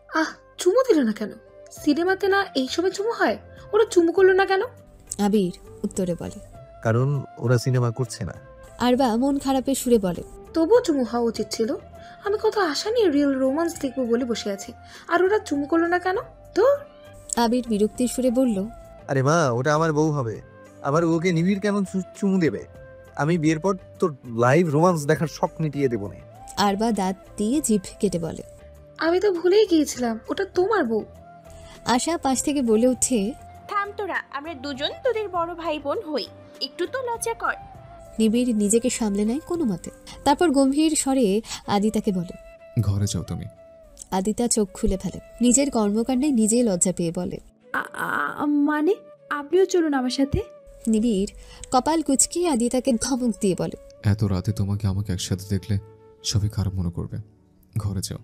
আহ, চুমু দিল না কেন? সিনেমাতে না এইসবে চুমু হয়? ওরা চুমু করলো না কেন? আবির উত্তরে বলে, কারণ ওরা সিনেমা করছে না। আরবা মন খারাপের সুরে বলে, তবুও চুমু হওয়া উচিত ছিল। আমি কত আশা নিয়ে রিয়েল রোমান্স দেখবো বলে বসে আছি, আর ওরা চুমু করলো না কেন? তো আবির বিরক্তির সুরে বলল, আরে মা, ওটা আমার বউ হবে, আবার ওকে নিবিড় কেন চুমু দেবে? আমি বিয়ের পর তোর লাইভ রোমান্স দেখার শখ মিটিয়ে দেবো না। আরবা দাঁত দিয়ে জিভ কেটে বলে, আমি তো ভুলেই গিয়েছিলাম ওটা তোমার বউ। আশা পাশ থেকে বলে ওঠে, থাম তোরা, আমরা দুজন তোদের বড় ভাই বোন হই, একটু তো লজ্জা কর। নিবিড় নিজেকে সামলে নেয় কোনো মতে। তারপর গম্ভীর স্বরে আদিতাকে বলে, ঘরে যাও তুমি। আদিতা চোখ খুলে ফেলে, নিজের কর্মকাণ্ডে নিজেই লজ্জা পেয়ে বলে, মানে আপনিও চলুন আমার সাথে। নিবিড় কপাল কুচকিয়ে আদিতাকে ধমক দিয়ে বলে, এত রাতে তোমাকে আমাকে একসাথে দেখলে সবাই খারাপ মনে করবে। ঘরে যাও।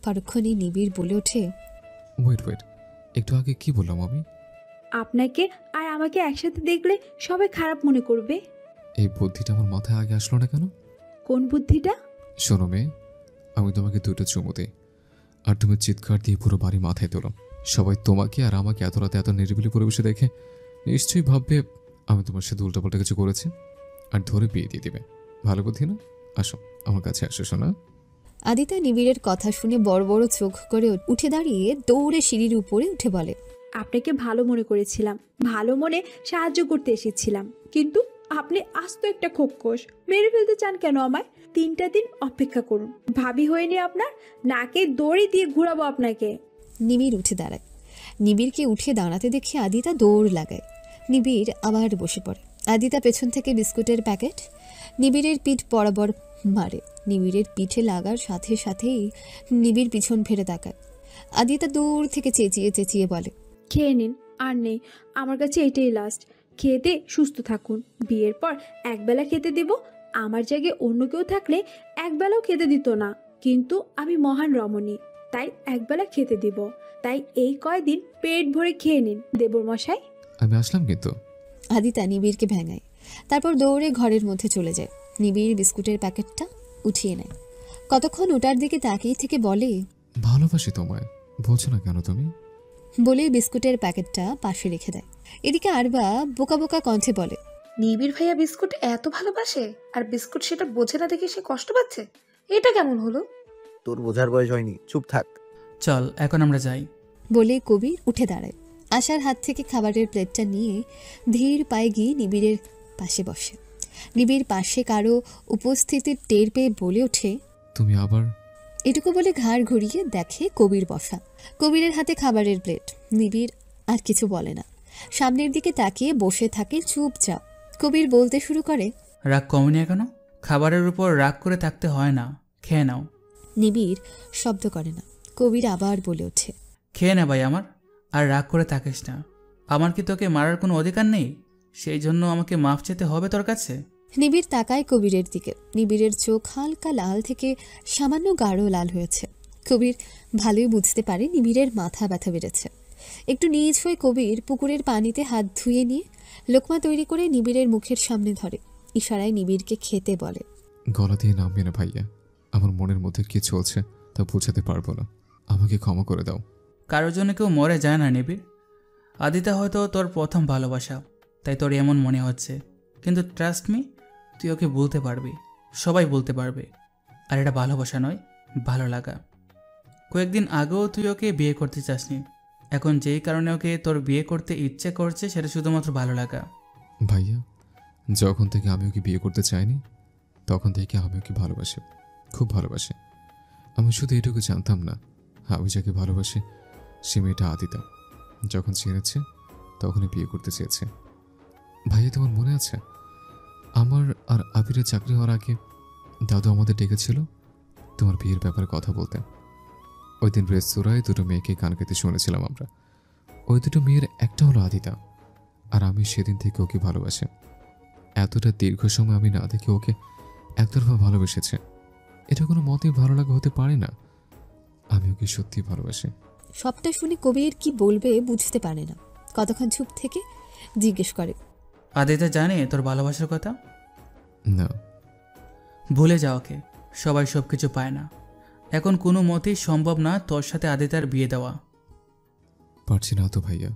পরক্ষণে নিবিড় বলে ওঠে, ওয়েট ওয়েট, একটু আগে কি বললাম আমি? আপনাকে আর আমাকে একসাথে দেখলে সবাই খারাপ মনে করবে। এই বুদ্ধিটা আমার মাথায় আগে আসলো না কেন? কোন বুদ্ধিটা? শোনো মেয়ে, আমি তোমাকে দুটো চুমু দিই, আর তুমি চিৎকার দিয়ে পুরো বাড়ি মাথায় তোলো। সবাই তোমাকে আর আমাকে এত রাতে এত নিরিবিলি পরিবেশে দেখে নিশ্চয়ই ভাববে আমি তোমার সাথে উল্টাপাল্টা কিছু করেছি, আর ধরে বিয়ে দিয়ে দিবে। ভালো বুদ্ধি না? আসো আমার কাছে, আসো শোনা। আদিতা নিবিড়ের কথা শুনে বড় বড় চোখ করে উঠে দাঁড়িয়ে দৌড়ে সিঁড়ির উপরে উঠে বলে, আপনাকে ভালো মনে করেছিলাম, ভালো মনে সাহায্য করতে এসেছিলাম, কিন্তু আপনি আস্ত একটা খোকস। মেরে ফেলতে চান কেন আমায়? 3টা দিন অপেক্ষা করুন, ভাবি হয়নি আপনার, নাকে দড়ি দিয়ে ঘুরাবো আপনাকে। নিবিড় উঠে দাঁড়ায়। নিবিড়কে উঠে দাঁড়াতে দেখে আদিতা দৌড় লাগায়। নিবিড় আবার বসে পড়ে। আদিতা পেছন থেকে বিস্কুটের প্যাকেট নিবিড়ের পিঠ বরাবর মারে। নিবিড়ের পিঠে লাগার সাথে সাথেই নিবিড় পিছন ফিরে তাকায়। আদিতা দূর থেকে চেঁচিয়ে চেঁচিয়ে বলে, খেয়ে নিন, আর নেই আমার কাছে, এটাই লাস্ট। খেতে সুস্থ থাকুন, বিয়ের পর একবেলা খেতে দেব। আমার জায়গায় অন্য কেউ থাকলে একবেলাও খেতে দিত না, কিন্তু আমি মহান রমণী, তাই একবেলা খেতে দিব। তাই এই কয়দিন পেট ভরে খেয়ে নিন দেবর মশাই। আমি আসলাম কিন্তু। আদিতা নিবিড়কে ভেঙায়। তারপর দৌড়ে ঘরের মধ্যে চলে যায়। নিবিড় বিস্কুটের প্যাকেটটা উঠিয়ে নেয়। কতক্ষণ ওটার দিকে তাকিয়ে থেকে বলে, ভালোবাসি তোমায়, বলছো না কেন তুমি? বলে বিস্কুটের প্যাকেটটা পাশে রেখে দেয়। এদিকে আরবা বোকা বোকা কণ্ঠে বলে, নিবিড় ভাইয়া বিস্কুট এত ভালোবাসে, আর বিস্কুট সেটা বোঝে না দেখে সে কষ্ট পাচ্ছে? এটা কেমন হলো? তোর বোঝার বয়স হয়নি, চুপ থাক। চল এখন আমরা যাই। বলে কবির উঠে দাঁড়ায়। আশার হাত থেকে খাবারের প্লেটটা নিয়ে ধীর পায়ে গিয়ে নিবিড়ের পাশে বসে। নিবিড় পাশে কারো উপস্থিতির টের পেয়ে বলে ওঠে, তুমি আবার? এটুকু বলে ঘাড় ঘুরিয়ে দেখে কবির বসা। কবিরের হাতে খাবারের প্লেট। নিবিড় আর কিছু বলে না, সামনের দিকে তাকিয়ে বসে থাকে চুপচাপ। কবির বলতে শুরু করে, রাগ কমেনি এখনো? খাবারের উপর রাগ করে থাকতে হয় না, খেয়ে নাও। নিবিড় শব্দ করে না। কবির আবার বলে ওঠে, খেয়ে নে ভাই আমার, আর রাগ করে থাকিস না। আমার কি তোকে মারার কোনো অধিকার নেই? সেই জন্য আমাকে মাফ চেতে হবে তোর কাছে? নিবিড় তাকায় কবিরের দিকে। নিবিড়ের চোখ হালকা লাল থেকে সামান্য গাঢ় লাল হয়েছে। কবির ভালোই বুঝতে পারে নিবিড়ের মাথা ব্যথা বেড়েছে। একটু নিজ হয়ে কবির পুকুরের পানিতে হাত ধুয়ে নিয়ে লোকমা তৈরি করে নিবিড়ের মুখের সামনে ধরে। ইশারায় নিবিড়কে খেতে বলে। গলা দিয়ে নামবে না ভাইয়া, আমার মনের মধ্যে কি চলছে তা বোঝাতে পারবো না, আমাকে ক্ষমা করে দাও। কারোর জন্য কেউ মরে যায় না নিবিড়। আদিতা হয়তো তোর প্রথম ভালোবাসা, তাই তোর এমন মনে হচ্ছে, কিন্তু ট্রাস্ট মি, তুই ওকে বলতে পারবি, সবাই বলতে পারবে। আর এটা ভালোবাসা নয়, ভালো লাগা। কয়েকদিন আগেও তুই ওকে বিয়ে করতে চাসনি, এখন যেই কারণে ওকে তোর বিয়ে করতে ইচ্ছে করছে সেটা শুধুমাত্র ভালো লাগা। ভাইয়া, যখন থেকে আমি ওকে বিয়ে করতে চাইনি তখন থেকে আমি ওকে ভালোবাসি, খুব ভালোবাসি। আমি শুধু এটুকু জানতাম না আমি যাকে ভালোবাসি সে মেয়েটা আদিতা। যখন চিনেছে তখনই বিয়ে করতে চেয়েছে। ভাইয়া, তোমার মনে আছে আমার আর আবিরের চাকরি হওয়ার আগে দাদু আমাদের ডেকেছিল তোমার বিয়ের ব্যাপারে কথা বলতে? ওই দিন রেস্তোরাঁয় দুটো মেয়েকে গান গাইতে শুনেছিলাম আমরা। ওই দুটো মেয়ের একটা হলো আদিতা, আর আমি সেদিন থেকে ওকে ভালোবাসি। এতটা দীর্ঘ সময় আমি না দেখে ওকে একতরফা ভালোবেসেছে, এটা কোনো মতেই ভালো লাগা হতে পারে না। আমি ওকে সত্যি ভালোবাসি। সবটা শুনে কবির কি বলবে বুঝতে পারে না। কতক্ষণ চুপ থেকে জিজ্ঞেস করে, আদিতা জানে তোর ভালোবাসার কথা? না। ভুলে যা ওকে, সবাই সব কিছু পায় না। এখন কোনো মতেই সম্ভব না তোর সাথে আদিতার বিয়ে দেওয়া। পারছি না তো ভাইয়া,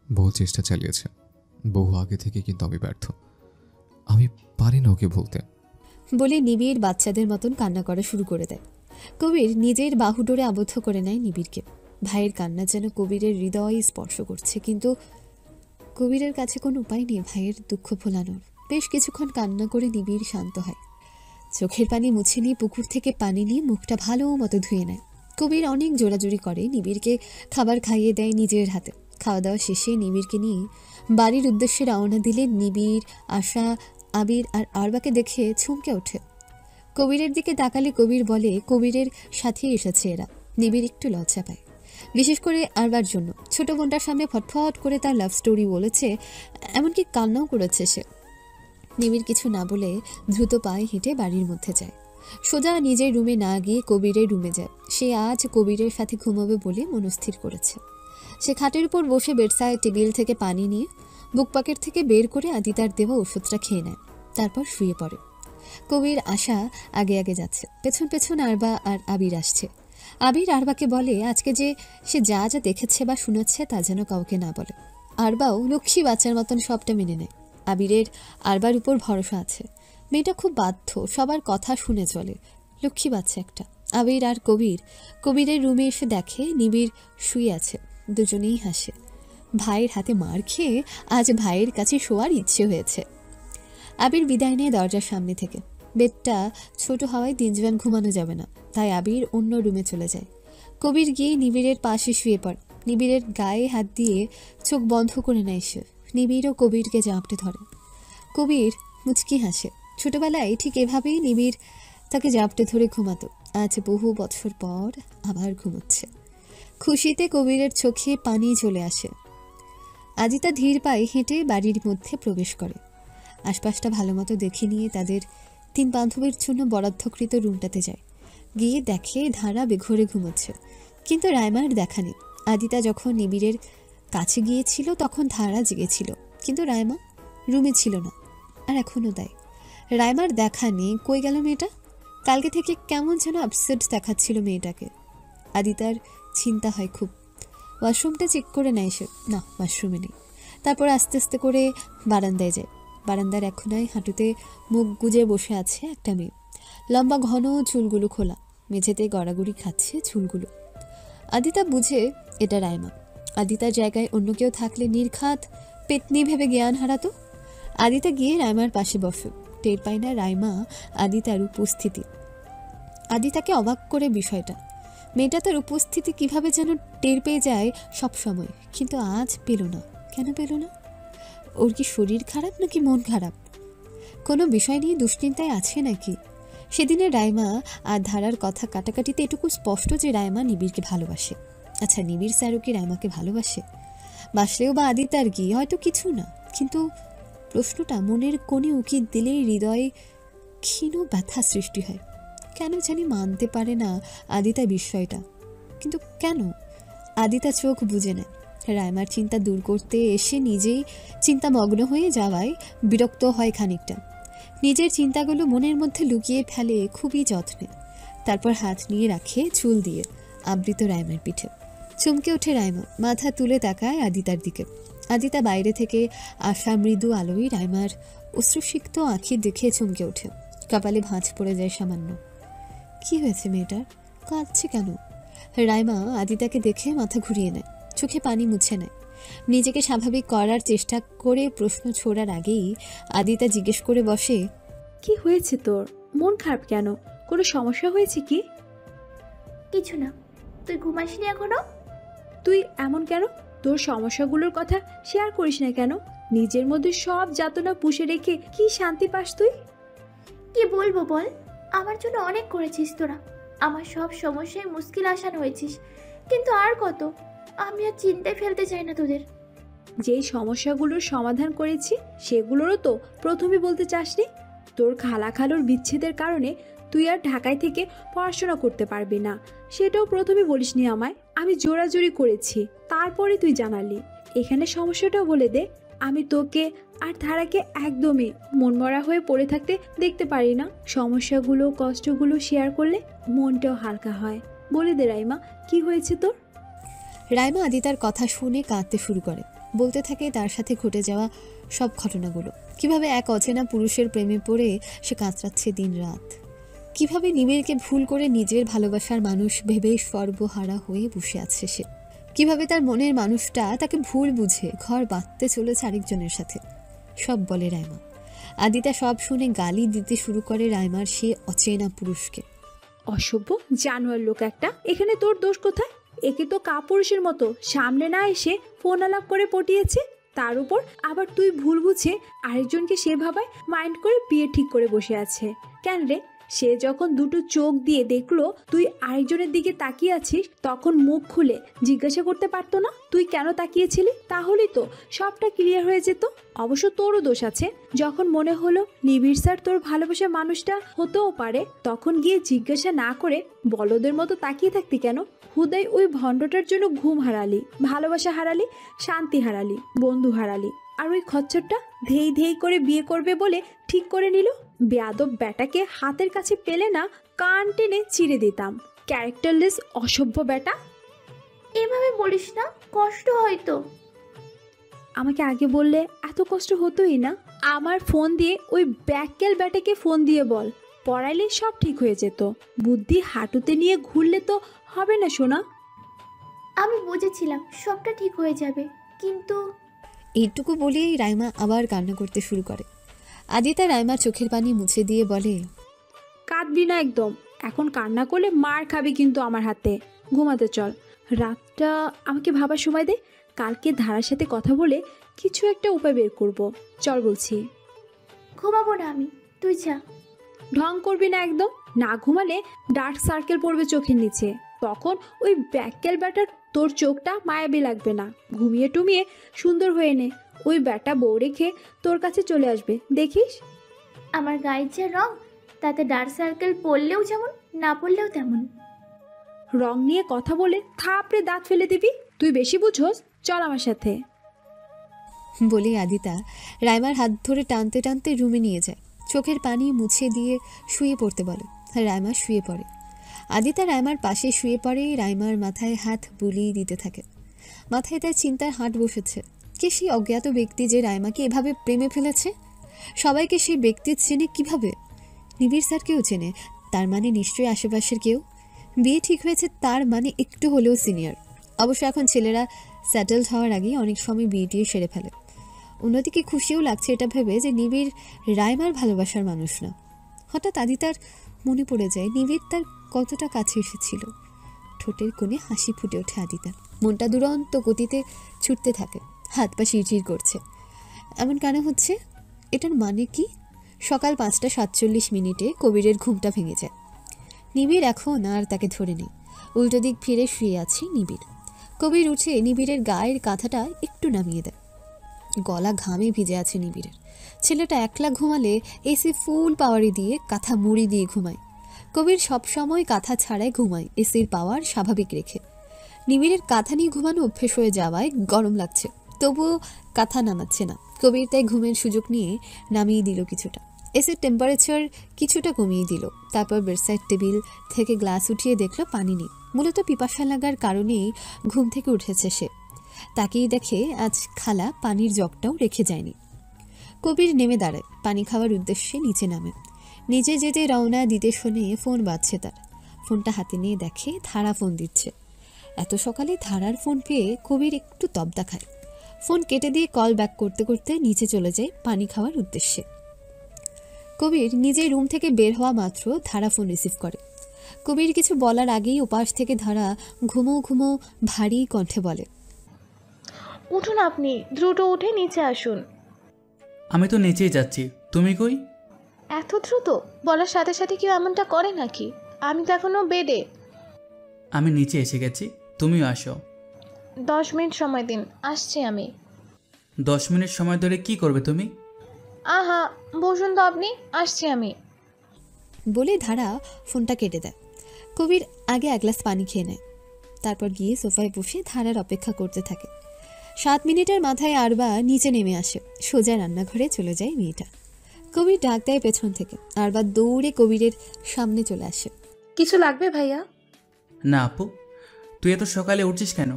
বহু চেষ্টা চালিয়েছে, বহু আগে থেকে, কিন্তু আমি ব্যর্থ। আমি পারি না ওকে বলতে। বলে নিবিড় বাচ্চাদের মতন কান্না করা শুরু করে দেয়। কবির নিজের বাহুডোরে আবদ্ধ করে নেয় নিবিড়কে। ভাইয়ের কান্না যেন কবিরের হৃদয় স্পর্শ করছে, কিন্তু কবিরের কাছে কোনো উপায় নেই ভাইয়ের দুঃখ ভোলানোর। বেশ কিছুক্ষণ কান্না করে নিবিড় শান্ত হয়। চোখের পানি মুছে নিয়ে পুকুর থেকে পানি নিয়ে মুখটা ভালো মতো ধুয়ে নেয়। কবির অনেক জোরাজুরি করে, নিবিড়কে খাবার খাইয়ে দেয় নিজের হাতে। খাওয়া দাওয়া শেষে নিবিড়কে নিয়ে বাড়ির উদ্দেশ্যে রওনা দিলে নিবিড়, আশা, আবির আর আরবাকে দেখে চমকে ওঠে। কবিরের দিকে তাকালে কবির বলে কবিরের সাথে এসেছে এরা। নিবিড় একটু লজ্জা পায়, বিশেষ করে আরবার জন্য। ছোট বোনটার সামনে ফটফট করে তার লাভ স্টোরি বলেছে, এমনকি কান্নাও করেছে সে। নিবিড় কিছু না বলে দ্রুত পায়ে হেঁটে বাড়ির মধ্যে যায়। সোজা নিজের রুমে না গিয়ে কবিরের রুমে যায়। সে আজ কবিরের সাথে ঘুমাবে বলে মনস্থির করেছে। সে খাটের উপর বসে বেডসাইড টেবিল থেকে পানি নিয়ে বুক পকেট থেকে বের করে আদিতার দেওয়া ওষুধটা খেয়ে নেয়। তারপর শুয়ে পড়ে। কবির আশা আগে আগে যাচ্ছে, পেছন পেছন আরবা আর আবির আসছে। আবির আরবাকে বলে আজকে যে সে যা যা দেখেছে বা শুনেছে তা যেন কাউকে না বলে। আরবাও লক্ষ্মী বাচ্চার মতন সবটা মেনে নেয়। আবিরের আরবার উপর ভরসা আছে। মেয়েটা খুব বাধ্য, সবার কথা শুনে চলে, লক্ষ্মী বাচ্চা একটা। আবির আর কবিরের রুমে এসে দেখে নিবিড় শুয়ে আছে। দুজনেই হাসে। ভাইয়ের হাতে মার খেয়ে আজ ভাইয়ের কাছে শোয়ার ইচ্ছে হয়েছে। আবির বিদায় নেয় দরজার সামনে থেকে। বেডটা ছোট হওয়ায় দিনজীবন ঘুমানো যাবে না, তাই আবির অন্য রুমে চলে যায়। কবির গিয়ে নিবিড়ের পাশে শুয়ে পড়ে। নিবিড়ের গায়ে হাত দিয়ে চোখ বন্ধ করে নেয় সে। নিবিড়ও কবিরকে জাপটে ধরে। কবির মুচকি হাসে। ছোটবেলায় ঠিক এভাবেই নিবিড় তাকে জাপটে ধরে ঘুমাতো। আজ বহু বছর পর আবার ঘুমোচ্ছে। খুশিতে কবিরের চোখে পানি চলে আসে। আদিতা ধীর পায়ে হেঁটে বাড়ির মধ্যে প্রবেশ করে। আশপাশটা ভালো মতো দেখে নিয়ে তাদের 3 বান্ধবীর জন্য বরাদ্দকৃত রুমটাতে যায়। গিয়ে দেখে ধারা বেঘরে ঘুমোচ্ছে, কিন্তু রাইমার দেখা নেই। আদিতা যখন নিবিড়ের কাছে গিয়েছিল তখন ধারা জেগেছিল, কিন্তু রাইমা রুমে ছিল না। আর এখনও তাই। রাইমার দেখা নেই। কই গেল মেয়েটা? কালকে থেকে কেমন যেন আপসেট দেখাচ্ছিল মেয়েটাকে। আদিতার চিন্তা হয় খুব। ওয়াশরুমটা চেক করে নেয় সে, না ওয়াশরুমে নেই। তারপর আস্তে আস্তে করে বারান্দায় যায়। বারান্দার এক কোণায় হাঁটুতে মুখ গুজে বসে আছে একটা মেয়ে। লম্বা ঘন চুলগুলো খোলা, মেঝেতে গড়াগড়ি খাচ্ছে চুলগুলো। আদিতা বুঝে এটা রাইমা। আদিতার জায়গায় অন্য কেউ থাকলে নির্ঘাত পেতনি ভেবে জ্ঞান হারাতো। আদিতা গিয়ে রাইমার পাশে বসে। টের পায় না রাইমা আদিতার উপস্থিতি। আদিতাকে অবাক করে বিষয়টা। মেয়েটা তার উপস্থিতি কিভাবে যেন টের পেয়ে যায় সব সময়, কিন্তু আজ পেল না। কেন পেল না? ওর কি শরীর খারাপ নাকি মন খারাপ? কোনো বিষয় নিয়ে দুশ্চিন্তায় আছে নাকি? সেদিনের রাইমা আর ধারার কথা কাটাকাটিতে এটুকু স্পষ্ট যে রাইমা নিবিড়কে ভালোবাসে। আচ্ছা, নিবিড় স্যারও কি রাইমাকে ভালোবাসে? বাসলেও বা আদিতার কি, হয়তো কিছু না। কিন্তু প্রশ্নটা মনের কোণে উকি দিলেই হৃদয়ে ক্ষীণ ব্যথা সৃষ্টি হয়। কেন জানি মানতে পারে না আদিতা বিষয়টা। কিন্তু কেন? আদিতা চোখ বুজে নেয়। রাইমার চিন্তা দূর করতে এসে নিজেই চিন্তামগ্ন হয়ে যাওয়ায় বিরক্ত হয় খানিকটা। নিজের চিন্তাগুলো মনের মধ্যে লুকিয়ে ফেলে খুবই যত্নে। তারপর হাত নিয়ে রাখে চুল দিয়ে আবৃত রাইমার পিঠে। চমকে ওঠে রাইমা, মাথা তুলে তাকায় আদিতার দিকে। আদিতা বাইরে থেকে আসা মৃদু আলোয় রাইমার অশ্রুসিক্ত আঁখি দেখে চমকে ওঠে। কপালে ভাঁজ পড়ে যায় সামান্য। কি হয়েছে মেয়েটার? কাঁদছে কেন? রাইমা আদিতাকে দেখে মাথা ঘুরিয়ে নেয়, চোখে পানি মুছে নেয়। নিজেকে স্বাভাবিক করার চেষ্টা করে প্রশ্ন ছোড়ার আগেই আদিতা জিজ্ঞেস করে বসে, কি হয়েছে তোর? মন খারাপ কেন? কোনো সমস্যা হয়েছে কি? কিছু না। তুই ঘুমাসনি এখনো? তুই এমন কেন? তোর সমস্যাগুলোর কথা শেয়ার করিস না কেন? নিজের মধ্যে সব যাতনা পুষে রেখে কি শান্তি পাস তুই? কি বলবো বল? আমার জন্য অনেক করেছিস তোরা। আমার সব সমস্যায় মুশকিল আসান হয়েছিস, কিন্তু আর কত? আমি আর চিন্তায় ফেলতে চাই না তোদের। যেই সমস্যাগুলোর সমাধান করেছি সেগুলোরও তো প্রথমে বলতে চাসনি। তোর খালার বিচ্ছেদের কারণে তুই আর ঢাকায় থেকে পড়াশোনা করতে পারবি না, সেটাও প্রথমে বলিসনি আমায়। আমি জোরাজোরি করেছি, তারপরে তুই জানালি। এখানে সমস্যাটাও বলে দে। আমি তোকে আর ধারাকে একদমই মনমরা হয়ে পড়ে থাকতে দেখতে পারি না। সমস্যাগুলো কষ্টগুলো শেয়ার করলে মনটাও হালকা হয়। বলে দে রাইমা, কি হয়েছে তোর? রাইমা আদিতার কথা শুনে কাঁদতে শুরু করে। বলতে থাকে তার সাথে ঘটে যাওয়া সব ঘটনাগুলো, কিভাবে এক অচেনা পুরুষের প্রেমে পড়ে সে কাতরাচ্ছে দিন রাত, কিভাবে নিবিড়কে ভুল করে নিজের ভালোবাসার মানুষ ভেবে সর্বহারা হয়ে বসে আছে সে, কিভাবে তার মনের মানুষটা তাকে ভুল বুঝে ঘর বাঁধতে চলেছে আরেকজনের সাথে। সব বলে রাইমা। আদিতা সব শুনে গালি দিতে শুরু করে রাইমার সে অচেনা পুরুষকে। অসভ্য জানোয়ার লোক একটা, এখানে তোর দোষ কোথায়? একে তো কাপুরুষের মতো সামনে না এসে ফোন আলাপ করে পটিয়েছে, তার উপর আবার তুই ভুল বুঝে আরেকজনকে সে ভাবায় মাইন্ড করে বিয়ে ঠিক করে বসে আছে। কেন রে? সে যখন দুটো চোখ দিয়ে দেখলো তুই আরেকজনের দিকে তাকিয়ে আছিস, তখন মুখ খুলে জিজ্ঞাসা করতে পারতো না তুই কেন তাকিয়েছিলি? তাহলেই তো সবটা ক্লিয়ার হয়ে যেত। অবশ্য তোরও দোষ আছে, যখন মনে হলো নিবিড় স্যার তোর ভালোবাসার মানুষটা হতেও পারে, তখন গিয়ে জিজ্ঞাসা না করে বলদের মতো তাকিয়ে থাকতি কেন? হুদাই ওই ভণ্ডটার জন্য ঘুম হারালি, ভালোবাসা হারালি, শান্তি হারালি, বন্ধু হারালি। আর ওই খচ্চরটা ধেই ধেই করে বিয়ে করবে বলে ঠিক করে নিল। বেয়াদব ব্যাটাকে হাতের কাছে পেলে না কান টেনে চিড়ে দিতাম। ক্যারেক্টারলেস অসভ্য ব্যাটা। এভাবে বলিস না, কষ্ট হয় তো। আমাকে আগে বললে এত কষ্ট হতোই না। আমার ফোন দিয়ে ওই ব্যাককেল ব্যাটাকে ফোন দিয়ে বল, পড়াইলে সব ঠিক হয়ে যেত। বুদ্ধি হাঁটুতে নিয়ে ঘুরলে তো হবে না সোনা। আমি বুঝেছিলাম সবটা ঠিক হয়ে যাবে, কিন্তু এইটুকু বলেই রাইমা আবার কান্না করতে শুরু করে। আদিতা রাইমার চোখের পানি মুছে দিয়ে বলে, কাঁদবি না একদম, এখন কান্না করলে মার খাবি কিন্তু আমার হাতে। ঘুমাতে চল, রাতটা আমাকে ভাবার সময় দে। কালকে ধারার সাথে কথা বলে কিছু একটা উপায় বের করব। চল বলছি। ঘুমাবো না আমি, তুই যা। ঢং করবি না একদম, না ঘুমালে ডার্ক সার্কেল পড়বে চোখের নিচে, তখন ওই ব্যাককেল ব্যাটার তোর চোখটা মায়াবী লাগবে না। ঘুমিয়ে টুমিয়ে সুন্দর হয়ে নে, ওই ব্যাটা বউ রেখে তোর কাছে চলে আসবে, দেখিস। আমার গায়ের যা রং, তাতে ডার্ক সার্কেল পড়লেও যেমন, না পড়লেও তেমন। রং নিয়ে কথা বলে থাপড়ে দাঁত ফেলে দিবি, তুই বেশি বুঝোস। চল আমার সাথে। বলে আদিতা রাইমার হাত ধরে টানতে টানতে রুমে নিয়ে যায়। চোখের পানি মুছে দিয়ে শুয়ে পড়তে বলে। রাইমা শুয়ে পড়ে। আদিতা রাইমার পাশে শুয়ে পড়ে, রাইমার মাথায় হাত বুলিয়ে দিতে থাকে। মাথায় তার চিন্তার হাট বসেছে। কে সেই অজ্ঞাত ব্যক্তি যে রাইমাকে এভাবে প্রেমে ফেলেছে? সবাইকে সেই ব্যক্তি চেনে কিভাবে? নিবিড় স্যারকেও চেনে, তার মানে নিশ্চয়ই আশেপাশের কেউ। বিয়ে ঠিক হয়েছে, তার মানে একটু হলেও সিনিয়র। অবশ্য এখন ছেলেরা সেটেলড হওয়ার আগেই অনেক সময় বিয়ে টিয়ে সেরে ফেলে। অন্যদিকে খুশিও লাগছে এটা ভেবে যে নিবিড় রাইমার ভালোবাসার মানুষ না। হঠাৎ আদিতার মনে পড়ে যায় নিবিড় তার কতটা কাছে এসেছিল। ঠোঁটের কোণে হাসি ফুটে ওঠে আদিতার। মনটা দুরন্ত গতিতে ছুটতে থাকে, হাত পা শিরচির করছে। এমন কেন হচ্ছে? এটার মানে কি? সকাল 5:47 কবিরের ঘুমটা ভেঙে যায়। নিবিড় এখন আর তাকে ধরে নেই। উল্টো দিক ফিরে শুয়ে আছে নিবিড়। কবির উঠে নিবিড়ের গায়ের কাঁথাটা একটু নামিয়ে দেয়। গলা ঘামে ভিজে আছে নিবিড়ের। ছেলেটা একলা ঘুমালে এসি ফুল পাওয়ারে দিয়ে কাঁথা মুড়ি দিয়ে ঘুমায়। কবির সবসময় কাঁথা ছাড়াই ঘুমায়, এসির পাওয়ার স্বাভাবিক রেখে। নিবিড়ের কাঁথা নিয়ে ঘুমানো অভ্যেস হয়ে যাওয়ায় গরম লাগছে, তবুও কাঁথা নামাচ্ছে না। কবির তাই ঘুমের সুযোগ নিয়ে নামিয়ে দিল কিছুটা। এসির টেম্পারেচার কিছুটা কমিয়ে দিল। তারপর বেডসাইড টেবিল থেকে গ্লাস উঠিয়ে দেখলো পানি নেই। মূলত পিপাসা লাগার কারণেই ঘুম থেকে উঠেছে সে। তাকেই দেখে আজ খালা পানির জগটাও রেখে যায়নি। কবির নেমে দাঁড়ায়, পানি খাওয়ার উদ্দেশ্যে নিচে নামে। নিচে যেতে রওনা দিতে শুনে ফোন বাজছে তার। ফোনটা হাতে নিয়ে দেখে ধারা ফোন দিচ্ছে। এত সকালে ধারার ফোন পেয়ে কবির একটু তবদা খায়। ফোন কেটে দিয়ে কল ব্যাক করতে করতে নিচে চলে যায় পানি খাওয়ার উদ্দেশ্যে। কবির নিজের রুম থেকে বের হওয়া মাত্র ধারা ফোন রিসিভ করে। কবির কিছু বলার আগেই ওপাশ থেকে ধারা ঘুমো ঘুমো ভারী কণ্ঠে বলে, উঠুন, আপনি দ্রুত উঠে নিচে আসুন। আমি তো নিচেই যাচ্ছি, তুমি কই? এত দ্রুত বলার সাথে সাথে কেউ এমনটা করে নাকি? আমি তো এখনো বেডে। আমি নিচে এসে গেছি, তুমিও আসো। 10 মিনিট সময় দিন, আসছি আমি। 10 মিনিট সময় ধরে কি করবে তুমি? আহা, বসুন তো আপনি, আসছি আমি। বলে ধারা ফোনটা কেটে দেয়। কবির আগে এক গ্লাস পানি খেয়ে নেয়, তারপর গিয়ে সোফায় বসে ধারার অপেক্ষা করতে থাকে। 7 মিনিটের মাথায় আরবা নিচে নেমে আসে, সোজা রান্নাঘরে চলে যায় মেয়েটা। কবির ডাক দেয় পেছন থেকে, আরবা দৌড়ে কবিরের সামনে চলে আসে। কিছু লাগবে ভাইয়া? না আপু, তুই এত সকালে উঠছিস কেন?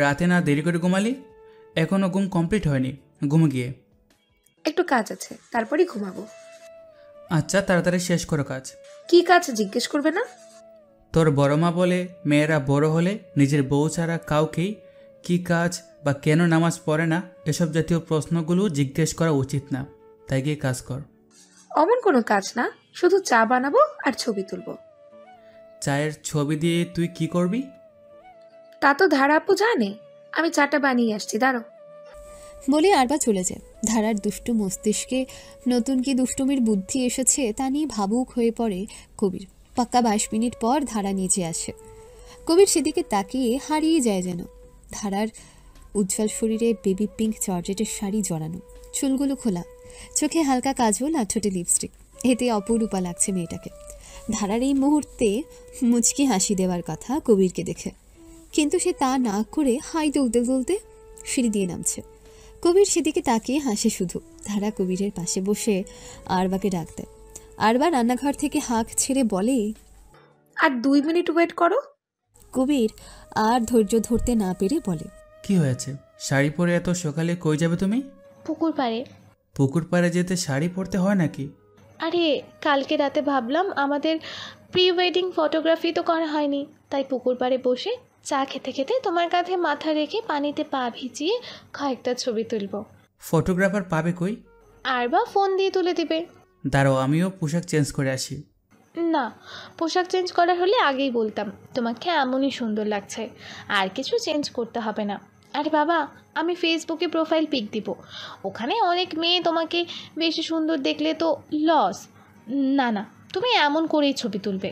রাতে না দেরি করে ঘুমালি? এখনও ঘুম কমপ্লিট হয়নি, ঘুমে গিয়ে। একটু কাজ আছে, তারপরেই ঘুমাবো। আচ্ছা, তাড়াতাড়ি শেষ করো কাজ। কি কাজ জিজ্ঞেস করবে না? তোর বড় মা বলে মেয়েরা বড় হলে নিজের বউ ছাড়া কাউকেই কি কাজ বা কেন নামাজ পড়ে না এসব জাতীয় প্রশ্নগুলো জিজ্ঞেস করা উচিত না। তাই গিয়ে কাজ কর। অমন কোনো কাজ না, শুধু চা বানাবো আর ছবি তুলবো। চায়ের ছবি দিয়ে তুই কি করবি? তা তো ধারা আপু জানে। আমি চাটা বানিয়ে আসছি, দাঁড়ো। বলে আরবা চলে যায়। ধারার দুষ্টু মস্তিষ্কে নতুন কি দুষ্টুমির বুদ্ধি এসেছে তা নিয়ে ভাবুক হয়ে পড়ে কবির। পাক্কা 22 মিনিট পর ধারা নিচে আসে। কবির সেদিকে তাকিয়ে হারিয়ে যায় যেন। ধারার উজ্জ্বল শরীরে বেবি পিঙ্ক জর্জেটের শাড়ি জড়ানো, চুলগুলো খোলা, চোখে হালকা কাজল আর ঠোঁটে লিপস্টিক। এতে অপরূপা লাগছে মেয়েটাকে। ধারার এই মুহূর্তে মুচকি হাসি দেওয়ার কথা কবিরকে দেখে, কিন্তু সে তা না করে হাই তুলতে তুলতে সিঁড়ি দিয়ে নামছে। কবির সেদিকে তাকিয়ে হাসে শুধু। ধারা কবিরের পাশে বসে আরবাকে ডাক দেয়। আরবা রান্নাঘর থেকে হাঁক ছেড়ে বলে, আর 2 মিনিট ওয়েট করো। কবির আর ধৈর্য ধরতে না পেরে বলে, কি হয়েছে? শাড়ি পরে এত সকালে কই যাবে তুমি? পুকুর পাড়ে। পুকুর পাড়ে যেতে শাড়ি পরতে হয় নাকি? আরে কালকে রাতে ভাবলাম আমাদের প্রি ওয়েডিং ফটোগ্রাফি তো করা হয়নি, তাই পুকুর পাড়ে বসে চা খেতে খেতে তোমার কাঁধে মাথা রেখে পানিতে পা ভিজিয়ে কয়েকটা ছবি তুলব। ফটোগ্রাফার পাবে কই? আর বা ফোন দিয়ে তুলে দিবে। দাঁড়াও, আমিও পোশাক চেঞ্জ করে আসি। না, পোশাক চেঞ্জ করার হলে আগেই বলতাম, তোমাকে এমনই সুন্দর লাগছে, আর কিছু চেঞ্জ করতে হবে না। আরে বাবা, আমি ফেসবুকে প্রোফাইল পিক দিব, ওখানে অনেক মেয়ে তোমাকে বেশি সুন্দর দেখলে তো লস। না না, তুমি এমন করেই ছবি তুলবে।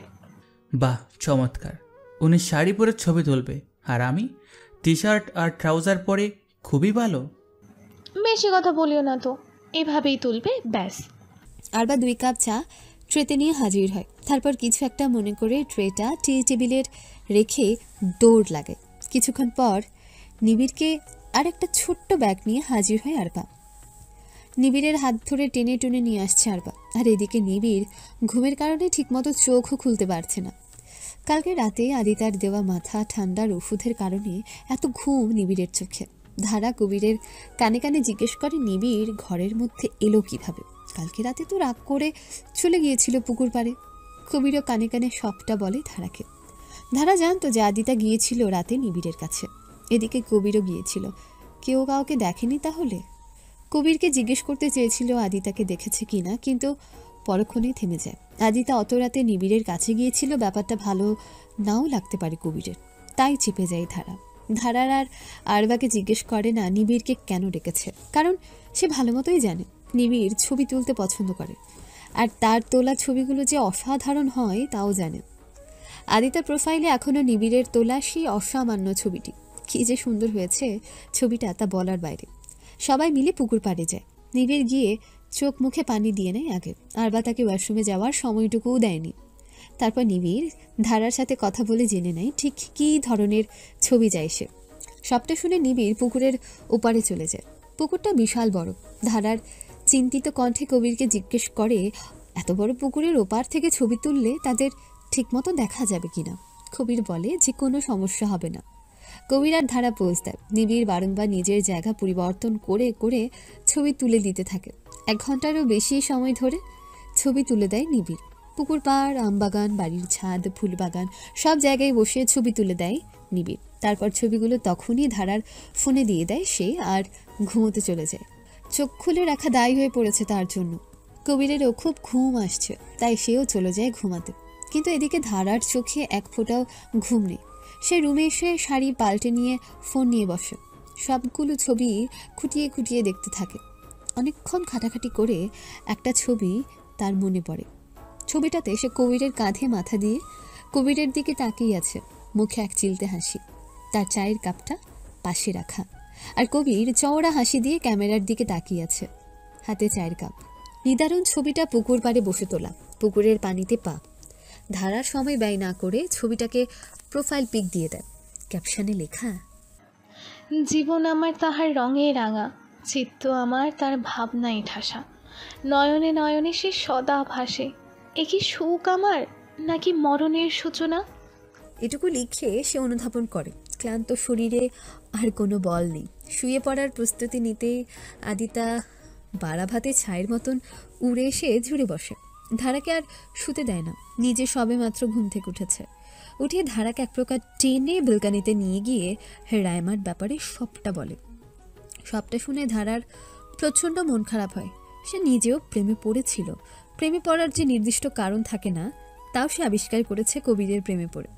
বাহ, চমৎকার। উনি শাড়ি পরে ছবি তুলবে আর আমি টি শার্ট আর ট্রাউজার পরে? খুবই ভালো। বেশি কথা বলিও না তো, এভাবেই তুলবে ব্যাস। আরবা 2 কাপ চা ট্রেতে নিয়ে হাজির হয়। তারপর কিছু একটা মনে করে ট্রেটা টি টেবিলের রেখে দৌড় লাগায়। কিছুক্ষণ পর নিবিড়কে আর একটা ছোট্ট ব্যাগ নিয়ে হাজির হয় আরবা। নিবিড়ের হাত ধরে টেনে টুনে নিয়ে আসছে আরবা। আর এদিকে নিবিড় ঘুমের কারণে ঠিকমতো চোখও খুলতে পারছে না। কালকে রাতে আদিতার দেওয়া মাথা ঠান্ডার ওষুধের কারণে এত ঘুম নিবিড়ের চোখে। ধারা কবিরের কানে কানে জিজ্ঞেস করে নিবিড় ঘরের মধ্যে এলো কিভাবে। কালকে রাতে তো রাগ করে চলে গিয়েছিল পুকুর পাড়ে। কবিরও কানে কানে সবটা বলে ধারাকে। ধারা জানতো যে আদিতা গিয়েছিল রাতে নিবিড়ের কাছে। এদিকে কবিরও গিয়েছিল। কেউ কাউকে দেখেনি তাহলে? কবিরকে জিজ্ঞেস করতে চেয়েছিল আদিতাকে দেখেছে কিনা, কিন্তু পরক্ষণেই থেমে যায়। আদিতা অত রাতে নিবিড়ের কাছে গিয়েছিল, ব্যাপারটা ভালো নাও লাগতে পারে কবিরের। তাই চেপে যায় ধারা। ধারার আর আরবাকে জিজ্ঞেস করে না নিবিড়কে কেন ডেকেছে, কারণ সে ভালো মতোই জানে নিবিড় ছবি তুলতে পছন্দ করে, আর তার তোলা ছবিগুলো যে অসাধারণ হয় তাও জানে। আদিতার প্রোফাইলে এখনও নিবিড়ের তোলা সেই অসামান্য ছবিটি। কী যে সুন্দর হয়েছে ছবিটা, তা বলার বাইরে। সবাই মিলে পুকুর পাড়ে যায়। নিবিড় গিয়ে চোখ মুখে পানি দিয়ে নেয় আগে। আরবা তাকে ওয়াশরুমে যাওয়ার সময়টুকুও দেয়নি। তারপর নিবিড় ধারার সাথে কথা বলে জেনে নেয় ঠিক কী ধরনের ছবি চায় সে। সবটা শুনে নিবিড় পুকুরের ওপারে চলে যায়। পুকুরটা বিশাল বড়। ধারার চিন্তিত কণ্ঠে কবিরকে জিজ্ঞেস করে এত বড় পুকুরের ওপার থেকে ছবি তুললে তাদের ঠিকমতো দেখা যাবে কিনা। কবির বলে যে কোনো সমস্যা হবে না। কবির আর ধারা পোজ দেয়। নিবিড় বারংবার নিজের জায়গা পরিবর্তন করে করে ছবি তুলে দিতে থাকে। 1 ঘন্টারও বেশি সময় ধরে ছবি তুলে দেয় নিবিড়। পুকুর পাড়, আমবাগান, বাড়ির ছাদ, ফুলবাগান সব জায়গায় বসে ছবি তুলে দেয় নিবিড়। তারপর ছবিগুলো তখনই ধারার ফোনে দিয়ে দেয় সে, আর ঘুমোতে চলে যায়। চোখ খুলে রাখা দায়ী হয়ে পড়েছে তার জন্য। কবিরেরও খুব ঘুম আসছে, তাই সেও চলে যায় ঘুমাতে। কিন্তু এদিকে ধারার চোখে 1 ফোঁটাও ঘুম নেই। সে রুমে এসে শাড়ি পাল্টে নিয়ে ফোন নিয়ে বসে। সবগুলো ছবি খুঁটিয়ে খুঁটিয়ে দেখতে থাকে। অনেকক্ষণ খাটাখাটি করে একটা ছবি তার মনে পড়ে। ছবিটাতে সে কবিরের কাঁধে মাথা দিয়ে কবিরের দিকে তাকিয়ে আছে, মুখে এক চিলতে হাসি, তার চায়ের কাপটা পাশে রাখা, আর কবির চওড়া হাসি দিয়ে ক্যামেরার দিকে তাকিয়ে আছে, হাতে চায়ের কাপ। নিদারুণ ছবিটা পুকুর পাড়ে বসে তোলা, পুকুরের পানিতে পা। ধারার সময় ব্যয় না করে ছবিটাকে প্রোফাইল পিক দিয়ে দেয়। ক্যাপশনে লেখা, জীবন আমার তাহার রঙে রাঙা, চিত্ত আমার তার ভাবনায় ঠাসা, নয়নে নয়নে সে সদা ভাসে। এ কি সুখ আমার, নাকি মরণের সূচনা? এটুকু লিখে সে অনুধাবন করে ক্লান্ত শরীরে আর কোনো বল নেই। শুয়ে পড়ার প্রস্তুতি নিতে আদিতা বাড়াভাতে ছাইয়ের মতন উড়ে এসে ঝুড়ে বসে। ধারাকে আর শুতে দেয় না। নিজে সবে মাত্র ঘুম থেকে উঠেছে। উঠে ধারাকে এক প্রকার টেনে বেলকানিতে নিয়ে গিয়ে রায়মার ব্যাপারে সবটা বলে। সবটা শুনে ধারার প্রচণ্ড মন খারাপ হয়। সে নিজেও প্রেমে পড়েছিল। প্রেমে পড়ার যে নির্দিষ্ট কারণ থাকে না, তাও সে আবিষ্কার করেছে কবিরের প্রেমে পড়ে।